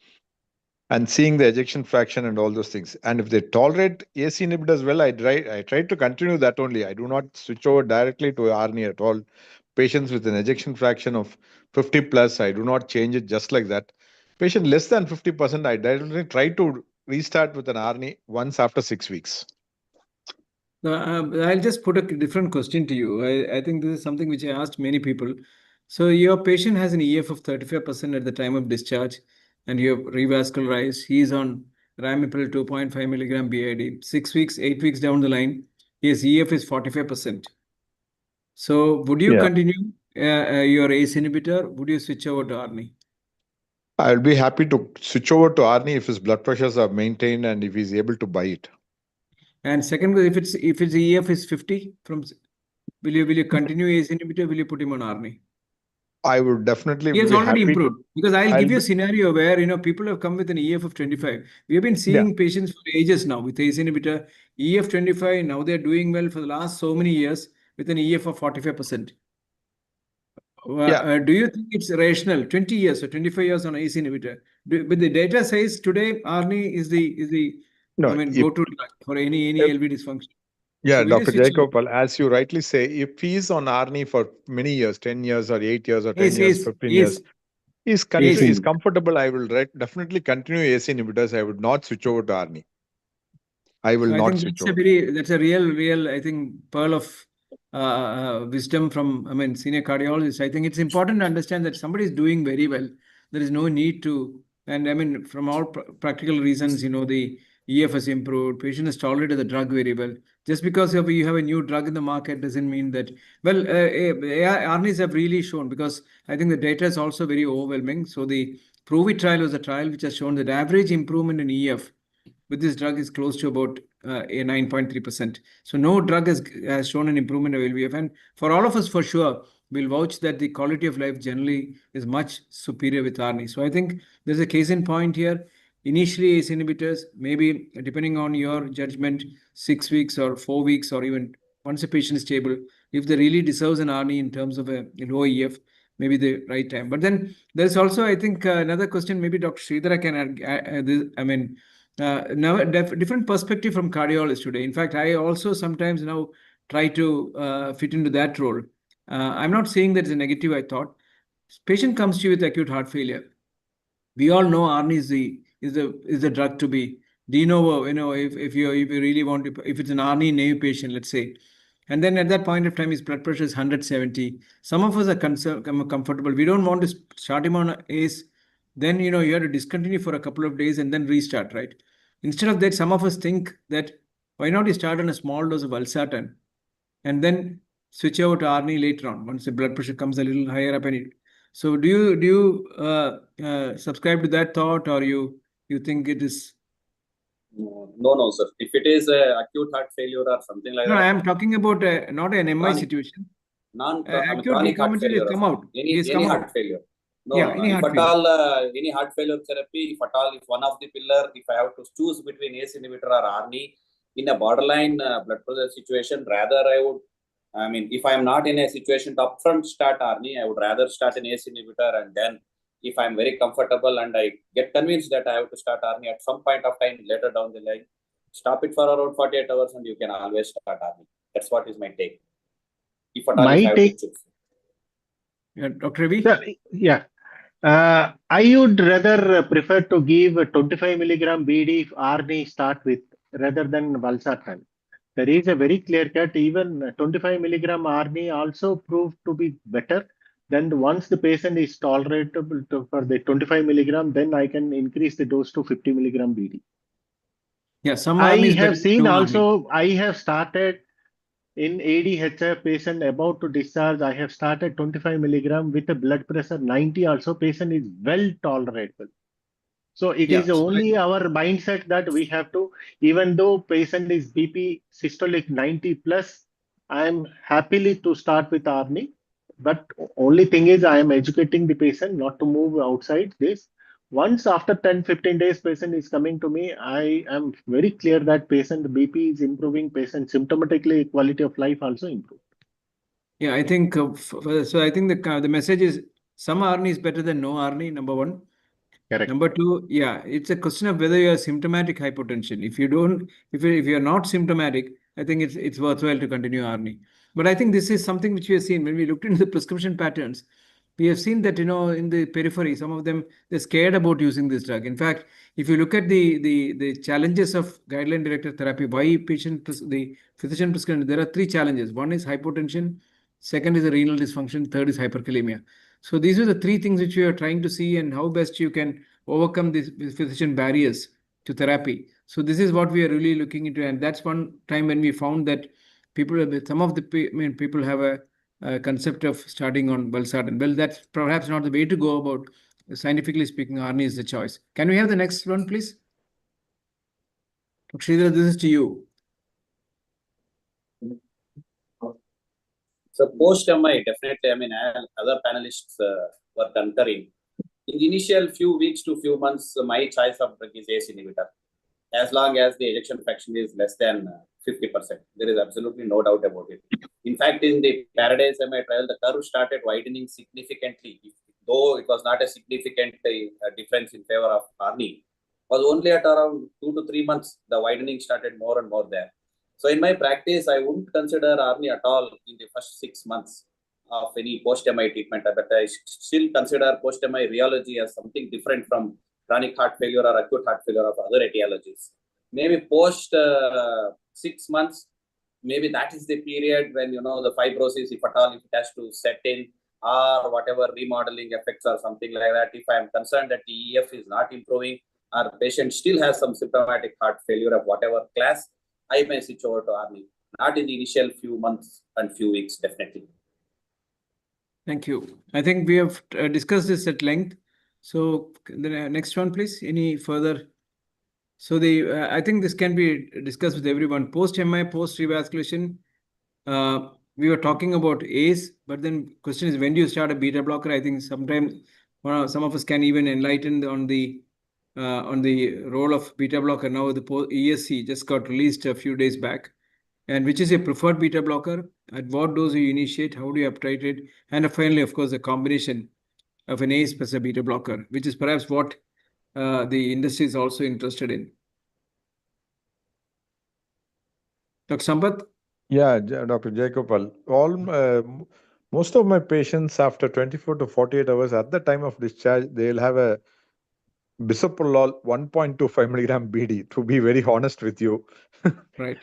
and seeing the ejection fraction and all those things. And if they tolerate AC inhibitors well, I try to continue that only. I do not switch over directly to ARNI at all. Patients with an ejection fraction of 50 plus, I do not change it just like that. Patient less than 50%, I directly try to restart with an ARNI once after 6 weeks. I'll just put a different question to you. I think this is something which I asked many people. So your patient has an EF of 35% at the time of discharge, and you have revascularized. He's on Ramipral 2.5 milligram BID. 6 weeks, 8 weeks down the line, his EF is 45%. So would you continue your ACE inhibitor? Would you switch over to ARNI? I'll be happy to switch over to ARNI if his blood pressures are maintained and if he's able to buy it. And second, if its EF is 50, will you continue ACE inhibitor? Will you put him on ARNI? I would definitely He has be already happy improved, because I'll give you a be- scenario where people have come with an EF of 25. We have been seeing patients for ages now with ACE inhibitor, EF 25. Now they're doing well for the last so many years with an EF of 45%. Do you think it's rational? 20 years or 25 years on ACE inhibitor. But the data says today ARNI is the go-to drug for any LV dysfunction. Yeah, So will you Dr. switch over? Jayagopal, as you rightly say, if he's on ARNI for many years, 10 years or 8 years or 10 Yes, years, yes, 15 yes. years, he's comfortable, I will definitely continue AC inhibitors. I would not switch over to ARNI. I will I not think switch that's over. that's a real, I think, pearl of wisdom from, senior cardiologists. I think it's important to understand that somebody is doing very well. There is no need to, and from all practical reasons, the EF has improved, patient has tolerated the drug very well. Just because you have a new drug in the market doesn't mean that, ARNIs have really shown, because I think the data is also very overwhelming. So the PROVE trial was a trial which has shown that average improvement in EF with this drug is close to about a 9.3%. So no drug has shown an improvement of LVF. And for all of us, for sure, we'll vouch that the quality of life generally is much superior with ARNI. So I think there's a case in point here. Initially, ACE inhibitors, maybe depending on your judgment, 6 weeks or 4 weeks, or even once a patient is stable, if they really deserves an ARNI in terms of a low EF, maybe the right time. But then there's also, I think, another question, maybe Dr. Sridhara can add. Now different perspective from cardiologists today. In fact, I also sometimes now try to fit into that role. I'm not saying that it's a negative, I thought. Patient comes to you with acute heart failure. We all know ARNI is the drug to be. Do you know, if you really want to, if it's an ARNI naive patient, let's say, and then at that point of time, his blood pressure is 170. Some of us are comfortable. We don't want to start him on ACE. Then, you have to discontinue for a couple of days and then restart, right? Instead of that, some of us think that why not you start on a small dose of valsartan and then switch over to ARNI later on once the blood pressure comes a little higher up. So do you subscribe to that thought, or you think it is? No, sir. If it is acute heart failure or something like No, that. I am talking about not an MI Chronic. situation. Acute Chronic heart failure has come out. Any heart failure. No. Any If heart at all, any heart failure therapy, if one of the pillar, if I have to choose between ACE inhibitor or ARNI in a borderline blood pressure situation, rather I would, if I am not in a situation to upfront start ARNI, I would rather start an ACE inhibitor, and then if I'm very comfortable and I get convinced that I have to start ARNI at some point of time later down the line, stop it for around 48 hours and you can always start ARNI. That's what is my take. If at all, if I have to choose. Yeah, Dr. Ravi? Yeah. I would rather prefer to give 25 milligram BD if ARNI start with rather than valsartan. There is a very clear cut. Even 25 milligram ARNI also proved to be better. Then once the patient is tolerable for the 25 milligram, then I can increase the dose to 50 milligram BD. Yeah, some I ARNI is better have seen than also, I have started in ADHF patient about to discharge. I have started 25 milligram with a blood pressure 90 also. Patient is well tolerable. So it is only our mindset that we have to, even though patient is BP systolic 90 plus, I am happily to start with ARNI. But only thing is I am educating the patient not to move outside this. Once after 10-15 days patient is coming to me, I am very clear that patient BP is improving, patient symptomatically quality of life also improved. Yeah, I think so. I think the message is some ARNI is better than no ARNI, number one. Correct. Number two, yeah, it's a question of whether you are symptomatic hypotension. If you're not symptomatic, I think it's worthwhile to continue ARNI. But I think this is something which we have seen when we looked into the prescription patterns. We have seen that, in the periphery, some of them, they're scared about using this drug. In fact, if you look at the challenges of guideline-directed therapy, why the physician prescribed, there are three challenges. One is hypotension, second is a renal dysfunction, third is hyperkalemia. So these are the three things which we are trying to see and how best you can overcome these physician barriers to therapy. So this is what we are really looking into, and that's one time when we found that some of the people have a concept of starting on valsartan. Well, that's perhaps not the way to go about. Scientifically speaking, ARNI is the choice. Can we have the next one, please? Dr. Sridhar, this is to you. So post-MI, definitely, other panelists were concurring. In the initial few weeks to few months, my choice of drug is ACE inhibitor. As long as the ejection fraction is less than 50%. There is absolutely no doubt about it. In fact, in the Paradise MI trial, the curve started widening significantly. Though it was not a significant difference in favor of ARNI, was only at around 2 to 3 months, the widening started more and more there. So in my practice, I wouldn't consider ARNI at all in the first 6 months of any post-MI treatment, but I still consider post-MI rheology as something different from chronic heart failure or acute heart failure of other etiologies. Maybe post 6 months, maybe that is the period when, the fibrosis, if at all, if it has to set in, or whatever remodeling effects or something like that. If I am concerned that the EF is not improving, or patient still has some symptomatic heart failure of whatever class, I may switch over to ARNI. Not in the initial few months and few weeks, definitely. Thank you. I think we have discussed this at length. So the next one, please. Any further? So I think this can be discussed with everyone. Post-MI, post-revasculation, we were talking about ACE, but then question is, when do you start a beta blocker? I think sometimes some of us can even enlighten on the role of beta blocker. Now the ESC just got released a few days back. And which is your preferred beta blocker? At what dose do you initiate? How do you uptitrate it? And finally, of course, a combination of an ACE plus a beta blocker, which is perhaps what the industry is also interested in. Dr. Sampath? Yeah, Dr. Jayagopal. Most of my patients after 24 to 48 hours at the time of discharge, they'll have a bisoprolol 1.25 milligram BD, to be very honest with you. Right.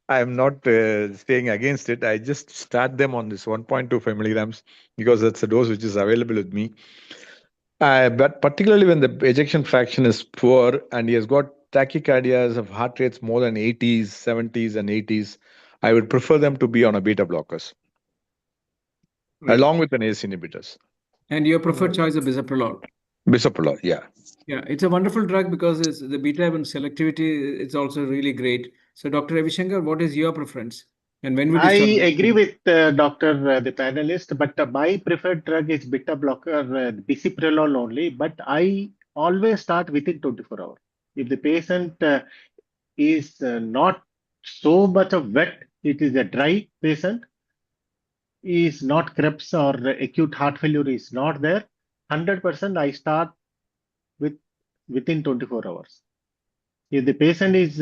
I am not staying against it. I just start them on this 1.25 milligrams because that's the dose which is available with me. But particularly when the ejection fraction is poor and he has got tachycardias of heart rates more than 80s, 70s, and 80s, I would prefer them to be on a beta blockers, Right. along with an ACE inhibitors. And your preferred choice of bisoprolol? Bisoprolol, yeah. Yeah, it's a wonderful drug because the beta-1 selectivity is also really great. So, Dr. Ravishankar, what is your preference? And when would you start? I agree with Dr. The panelist, but my preferred drug is beta blocker, bisoprolol only. But I always start within 24 hours. If the patient is not so much of wet, it is a dry patient, is not Krebs or acute heart failure is not there, 100% I start within 24 hours. If the patient is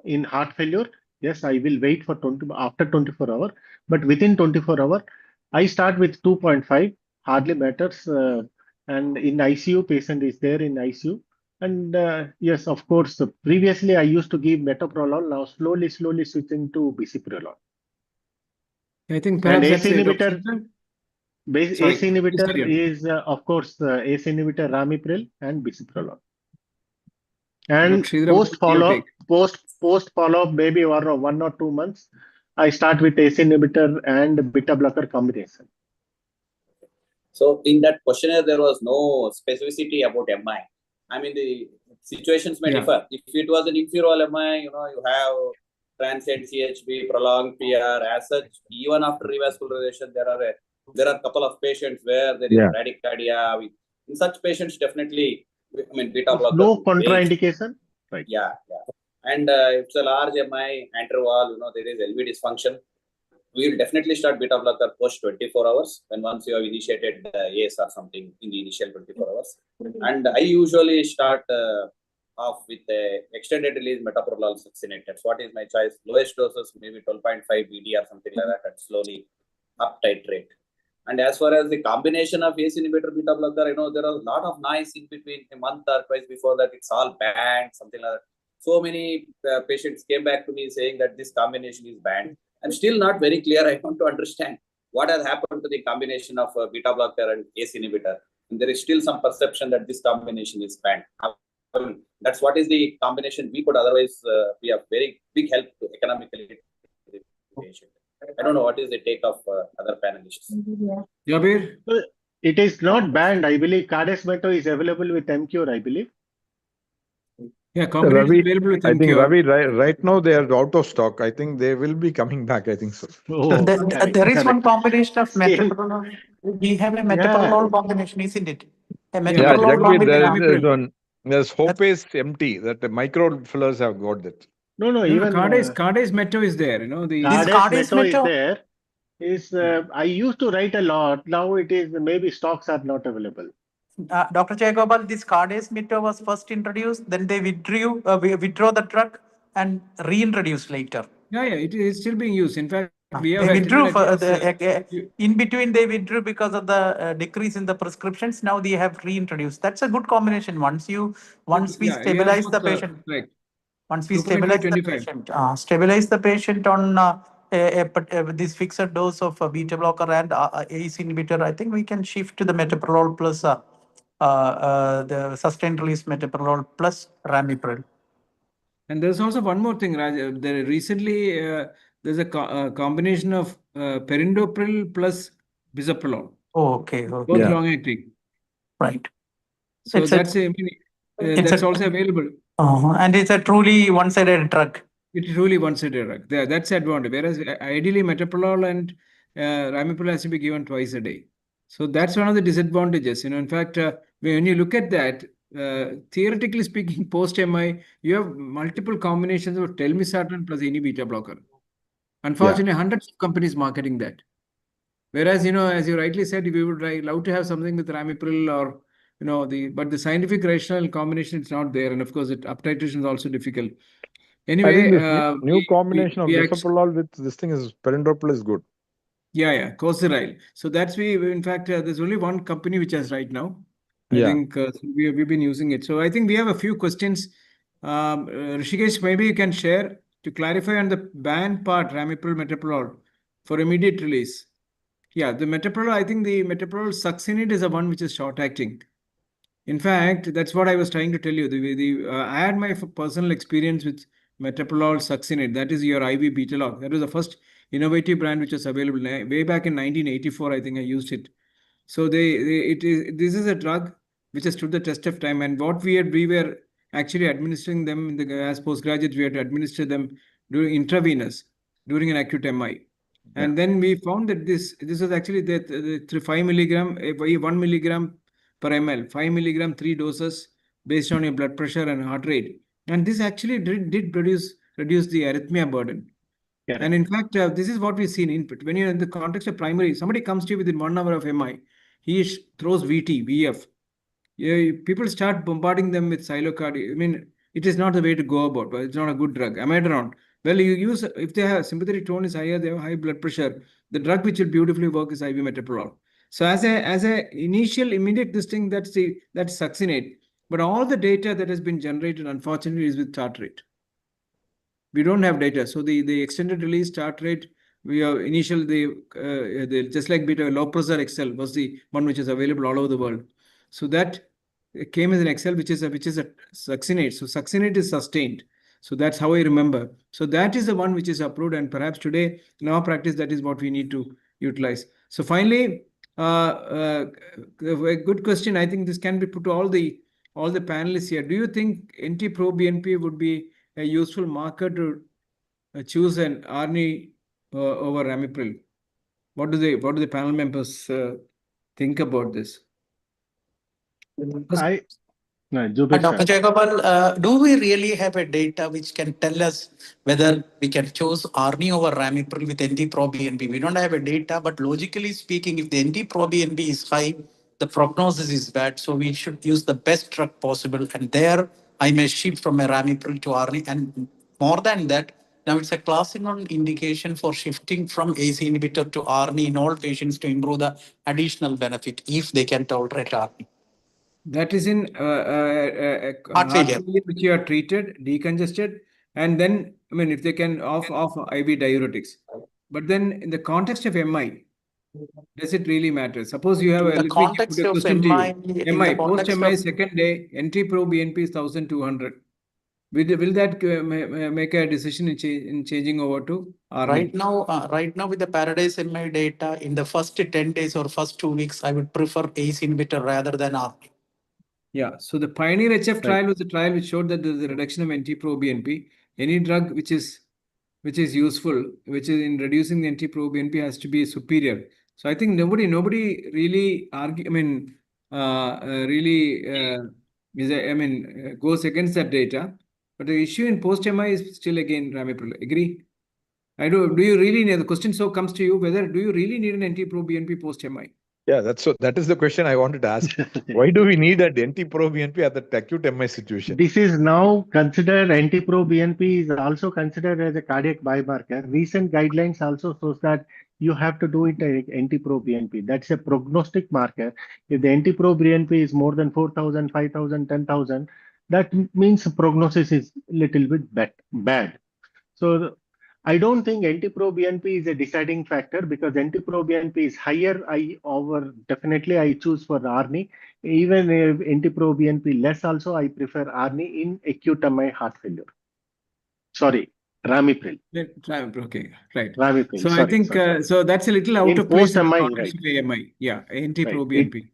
in heart failure, yes, I will wait for after 24 hours, but within 24 hours, I start with 2.5, hardly matters. And in ICU, patient is there in ICU. And yes, of course, previously I used to give metoprolol, now slowly switching to bisoprolol. I think perhaps And that's ACE a inhibitor, ACE inhibitor Sorry. is, of course, ACE inhibitor ramipril and bisoprolol. And Dr. Sridhar, post what is your take? follow-up, maybe 1 or 2 months, I start with ACE inhibitor and beta blocker combination. So in that questionnaire, there was no specificity about MI. I mean, the situations may differ. If it was an inferior MI, you have transient CHB, prolonged PR. As such, even after revascularization, there are a couple of patients where there is bradycardia. In such patients, definitely, beta blocker. No contraindication, right? Yeah. And if it's a large MI, interval, there is LV dysfunction. we will definitely start beta blocker post 24 hours when once you have initiated ACE or something in the initial 24 hours. And I usually start off with a extended release metoprolol succinate. That's what is my choice. Lowest doses, maybe 12.5 BD or something like that, and slowly up titrate. And as far as the combination of ACE inhibitor beta blocker, there are a lot of noise in between a month or twice before that. It's all banned, something like that. So many patients came back to me saying that this combination is banned. I'm still not very clear. I want to understand what has happened to the combination of beta blocker and ACE inhibitor. And there is still some perception that this combination is banned. That's what is the combination we could otherwise be a very big help to economically to the patient. I don't know what is the take of other panelists. Jabir? Well, it is not banned. I believe Cadesmeto is available with MCure, I believe. Yeah, combination Ravi, available with I think MCure. Ravi, right now they are out of stock. I think they will be coming back. I think so. Oh, There is one correct. combination of Still. metoprolol. We have a metoprolol combination, isn't it? A Yeah, metoprolol Jagmeet, combination. there's one. There's hope is empty that the micro fillers have got that. No, No, even Cardace Meto is there. This Cadesmeto is Cadesmeto. there. I used to write a lot. Now it is maybe stocks are not available. Dr. Jayagopal, this Cadesmeto was first introduced, then they withdraw the drug and reintroduced later. Yeah, it is still being used. In fact, we have They withdrew attended in between. They withdrew because of the decrease in the prescriptions. Now they have reintroduced. That's a good combination. Once we stabilize the patient. Right. Once we 2.5, stabilize the 25. patient, on this fixed dose of beta blocker and ACE inhibitor, I think we can shift to the metoprolol plus the sustained release metoprolol plus ramipril. And there's also one more thing, Raj. Recently, there's a combination of perindopril plus bisoprolol. Oh, okay. Both Yeah. long acting. Right. So It's that's also available. And it's a truly one-sided drug. It is really one-sided drug. That's the advantage. Whereas ideally metoprolol and ramipril has to be given twice a day. So that's one of the disadvantages. In fact, when you look at that, theoretically speaking, post-MI, you have multiple combinations of telmisartan plus any beta blocker. Unfortunately, hundreds of companies marketing that. Whereas, as you rightly said, we would love to have something with ramipril or, but the scientific rationale combination is not there. And of course, up titration is also difficult. Anyway, I think this new combination of bisoprolol with this thing is perindopril is good. Yeah, Coseryl. So that's in fact, there's only one company which has right now. I think we've been using it. So I think we have a few questions. Rishikesh, maybe you can share to clarify on the ban part, ramipril, metoprolol for immediate release. Yeah, the metoprolol, I think the metoprolol succinate is the one which is short acting. In fact, that's what I was trying to tell you. I had my personal experience with metoprolol succinate. That is your IV beta-log. That was the first innovative brand which was available way back in 1984. I think I used it. So this is a drug which has stood the test of time. And what we were actually administering them as postgraduates. We had to administer them during intravenous during an acute MI. And then we found that this was actually the 5 milligram, 1 milligram per ml, 5 milligram, 3 doses based on your blood pressure and heart rate. And this actually did reduce the arrhythmia burden. Yeah. And in fact, this is what we've seen input. When you're in the context of primary, somebody comes to you within 1 hour of MI, he throws VT, VF. People start bombarding them with silocardia. I mean, it is not the way to go about, but it's not a good drug. Am I wrong? Well, you use, if they have sympathetic tone is higher, they have high blood pressure, the drug which will beautifully work is IV metoprolol. So as a initial immediate this thing, that's succinate. But all the data that has been generated, unfortunately, is with tartrate. We don't have data. So the extended release tartrate, we have initial just like beta Loprozar XL was the one which is available all over the world. So that came as an XL, which is a succinate. So succinate is sustained. So that's how I remember. So that is the one which is approved, and perhaps today in our practice that is what we need to utilize. So finally, a good question. I think this can be put to all the panelists here. Do you think NT-proBNP would be a useful marker to choose an ARNI over ramipril? What do the panel members think about this? No, Jubir Dr. sir. Jagopal, do we really have a data which can tell us whether we can choose Arni over Ramipril with NT-proBNP? We don't have a data, but logically speaking, if the NT-proBNP is high, the prognosis is bad. So we should use the best drug possible. And there I may shift from a Ramipril to Arni. And more than that, now it's a classical indication for shifting from AC inhibitor to Arni in all patients to improve the additional benefit if they can tolerate Arni. That is in Heart failure. which you are treated, decongested, and then, I mean, if they can off IV diuretics. But then in the context of MI, does it really matter? Suppose you have In the let me put context a of question to MI, you. in MI, the context post-MI of second day, NT-proBNP is 1200. Will that make a decision in changing over to Arni? right now with the Paradise MI data, in the first 10 days or first 2 weeks, I would prefer ACE inhibitor rather than Arni. Yeah, so the Pioneer HF trial was a trial which showed that there is a reduction of NT-proBNP. Any drug which is useful, which is in reducing the NT-proBNP, has to be superior. So I think nobody really argue. I mean, goes against that data. But the issue in post-MI is still again Ramipril. Agree? Do you really need the question? So comes to you whether do you really need an NT-proBNP post-MI? Yeah, that is the question I wanted to ask. Why do we need an NT-proBNP at the acute MI situation? This is now considered NT-proBNP is also considered as a cardiac biomarker. Recent guidelines also shows that you have to do it NT-proBNP. That's a prognostic marker. If the NT-proBNP is more than 4,000, 5,000, 10,000, that means prognosis is little bit bad. So I don't think NT-proBNP is a deciding factor because NT-proBNP is higher. Definitely I choose for Arni. Even if NT-proBNP less also, I prefer Arni in acute MI heart failure. Sorry, Ramipril. Okay, right. Ramipril. So Sorry, I think sorry. so that's a little out In of place in the post-MI, context right. of AMI. Yeah, Right. NT-proBNP.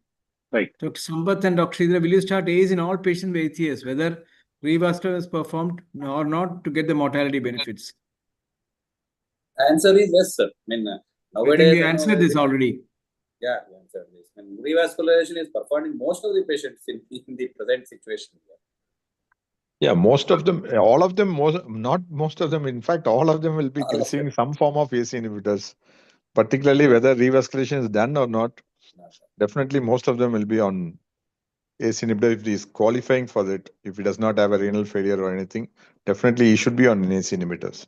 Right. Dr. Sampath and Dr. Sridhar, will you start ACE in all patients with ACS, whether revascular is performed or not, to get the mortality benefits? Answer is yes, sir. I mean, I think nowadays, you answered this already. yeah, we answered this. And revascularization is performed in most of the patients in the present situation. Yeah, most of them, all of them, not most of them, in fact, all of them will be All of receiving them. some form of AC inhibitors, particularly whether revasculation is done or not. Definitely, most of them will be on AC inhibitor if he is qualifying for it. If he does not have a renal failure or anything, definitely he should be on AC inhibitors.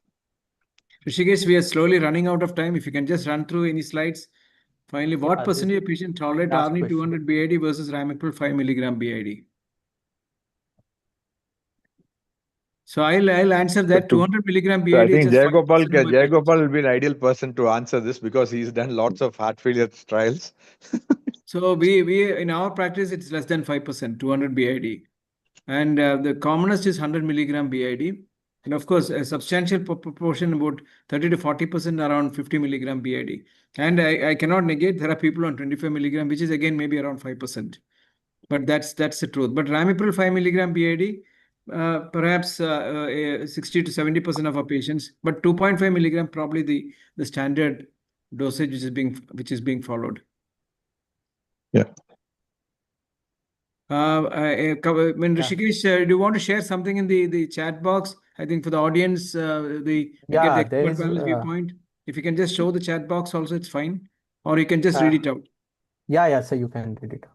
Rishikesh, we are slowly running out of time. If you can just run through any slides. Finally, what percentage of patients tolerate last Arni question. 200 BID versus Ramipril 5 mg BID? So I'll answer that. 200 milligram So I BID is think just 5% of my patients. Jayagopal will be an ideal person to answer this because he's done lots of heart failure trials. So we in our practice it's less than 5%, 200 BID, and the commonest is 100 milligram BID, and of course a substantial proportion, about 30 to 40%, around 50 milligram BID. And I cannot negate there are people on 25 milligram, which is again maybe around 5%. But that's the truth. But Ramipril 5 milligram BID, perhaps 60 to 70% of our patients, but 2.5 milligram probably the standard dosage which is being followed. Yeah. Rishikesh, do you want to share something in the chat box? I think for the audience, get the expert panel's viewpoint. If you can just show the chat box also, it's fine. Or you can just read it out. Yeah, so you can read it.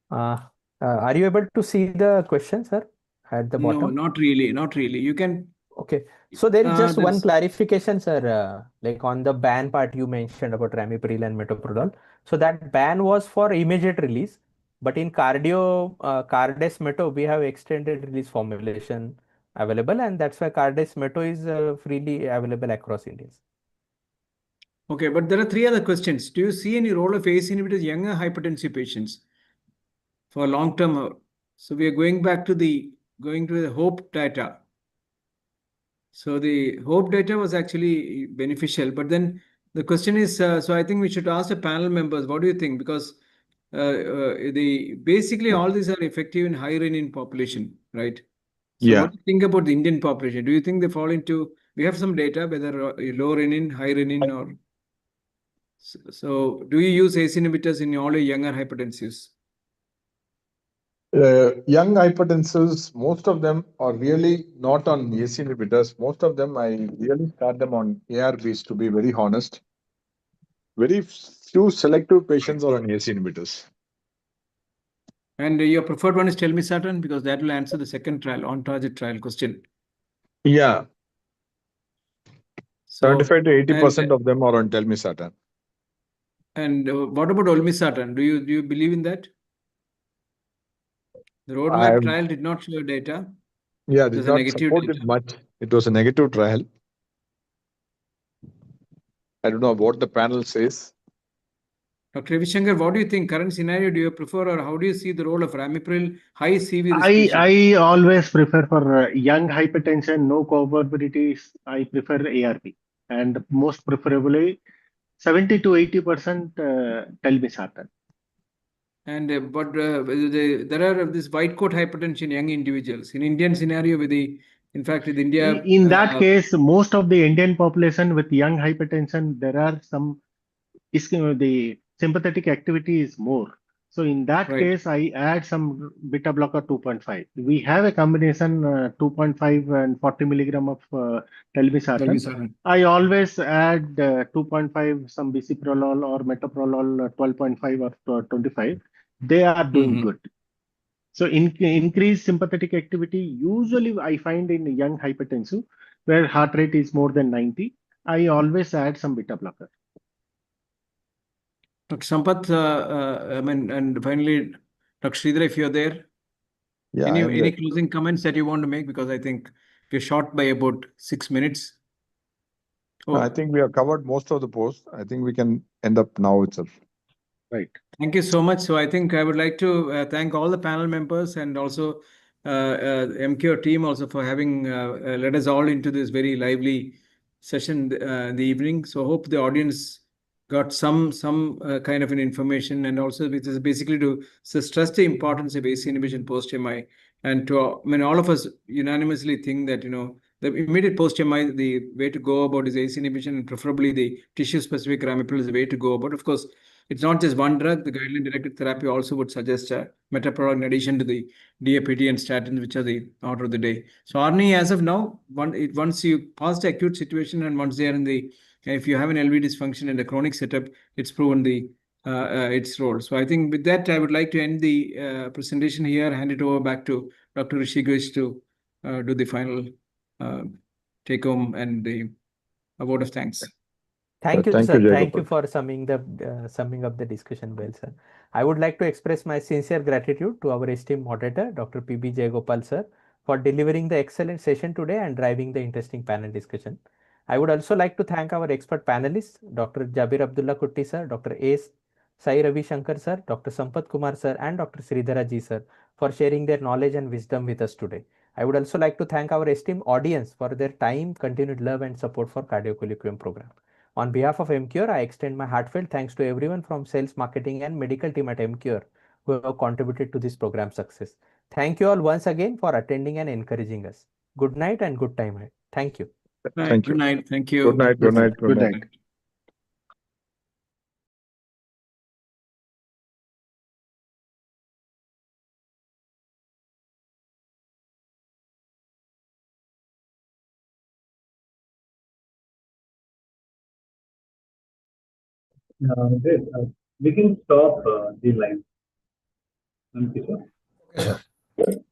Are you able to see the question, sir, at the bottom? No, not really. You can. Okay. So there is just one clarification, sir. Like on the ban part you mentioned about Ramipril and metoprolol. So that ban was for immediate release, but in Cardes Meto, we have extended release formulation available, and that's why Cardes Meto is freely available across India. Okay, but there are 3 other questions. Do you see any role of ACE inhibitors in younger hypertensive patients for long term? So we are going to the HOPE data. So the HOPE data was actually beneficial, but then the question is, so I think we should ask the panel members, what do you think? Because basically all these are effective in high renin population, right? So what do you think about the Indian population? Do you think they fall into, we have some data, whether low renin, high renin, or? So do you use ACE inhibitors in all your younger hypertensives? Young hypertensives, most of them are really not on ACE inhibitors. Most of them, I really start them on ARBs, to be very honest. Very few selective patients are on ACE inhibitors. And your preferred one is telmisartan, because that will answer the second trial, on-target trial question. Yeah, So, 75 to 80% of them are on telmisartan. And what about olmesartan? Do you believe in that? The roadmap trial did not show data. Yeah, It did was a not negative support data. it much. It was a negative trial. I don't know what the panel says. Dr. Ravishankar, what do you think? Current scenario, do you prefer, or how do you see the role of ramipril high CV risk patient? I always prefer for young hypertension, no comorbidities. I prefer ARB, and most preferably 70 to 80% telmisartan. And there are this white coat hypertension young individuals in Indian scenario in fact with India. In that case, most of the Indian population with young hypertension, there are some the sympathetic activity is more. So in that Right. case, I add some beta blocker 2.5. We have a combination 2.5 and 40 milligram of telmisartan. I always add 2.5 some bisoprolol or metoprolol 12.5 or 25. They are doing good. So increased sympathetic activity, usually I find in young hypertensive, where heart rate is more than 90, I always add some beta blocker. Dr. Sampath, and finally, Dr. Sridhar, if you're there, Yeah, any closing comments that you want to make? Because I think we're short by about 6 minutes. I think we have covered most of the posts. I think we can end up now itself. Right. Thank you so much. So I think I would like to thank all the panel members and also MQR team also for having led us all into this very lively session in the evening. So hope the audience got some kind of an information, and also this is basically to stress the importance of ACE inhibition post-MI, and all of us unanimously think that the immediate post-MI, the way to go about is ACE inhibition, and preferably the tissue-specific ramipril is the way to go about. Of course, it's not just one drug. The guideline-directed therapy also would suggest metoprolol in addition to the DAPT and statins, which are the order of the day. So Arnie, as of now, once you pass the acute situation and once they are if you have an LV dysfunction in the chronic setup, it's proven its role. So I think with that, I would like to end the presentation here, hand it over back to Dr. Rishikesh to do the final take home and the vote of thanks. Thank you, Thank sir. you, Thank you Jayagopal. for summing up the discussion well, sir. I would like to express my sincere gratitude to our esteemed moderator, Dr. P.B. Jayagopal, sir, for delivering the excellent session today and driving the interesting panel discussion. I would also like to thank our expert panelists, Dr. Jabir Abdullah Kutti, sir, Dr. A. Sai Ravi Shankar, sir, Dr. Sampath Kumar, sir, and Dr. Sridhara ji, sir, for sharing their knowledge and wisdom with us today. I would also like to thank our esteemed audience for their time, continued love, and support for Cardio Colloquium program. On behalf of MCure, I extend my heartfelt thanks to everyone from sales, marketing, and medical team at MCure who have contributed to this program's success. Thank you all once again for attending and encouraging us. Good night and good time ahead. Thank you. Thank you. Good night. Thank you. Good night. Good night. Good night. Great. We can stop the line. Thank you, sir. Okay, sir.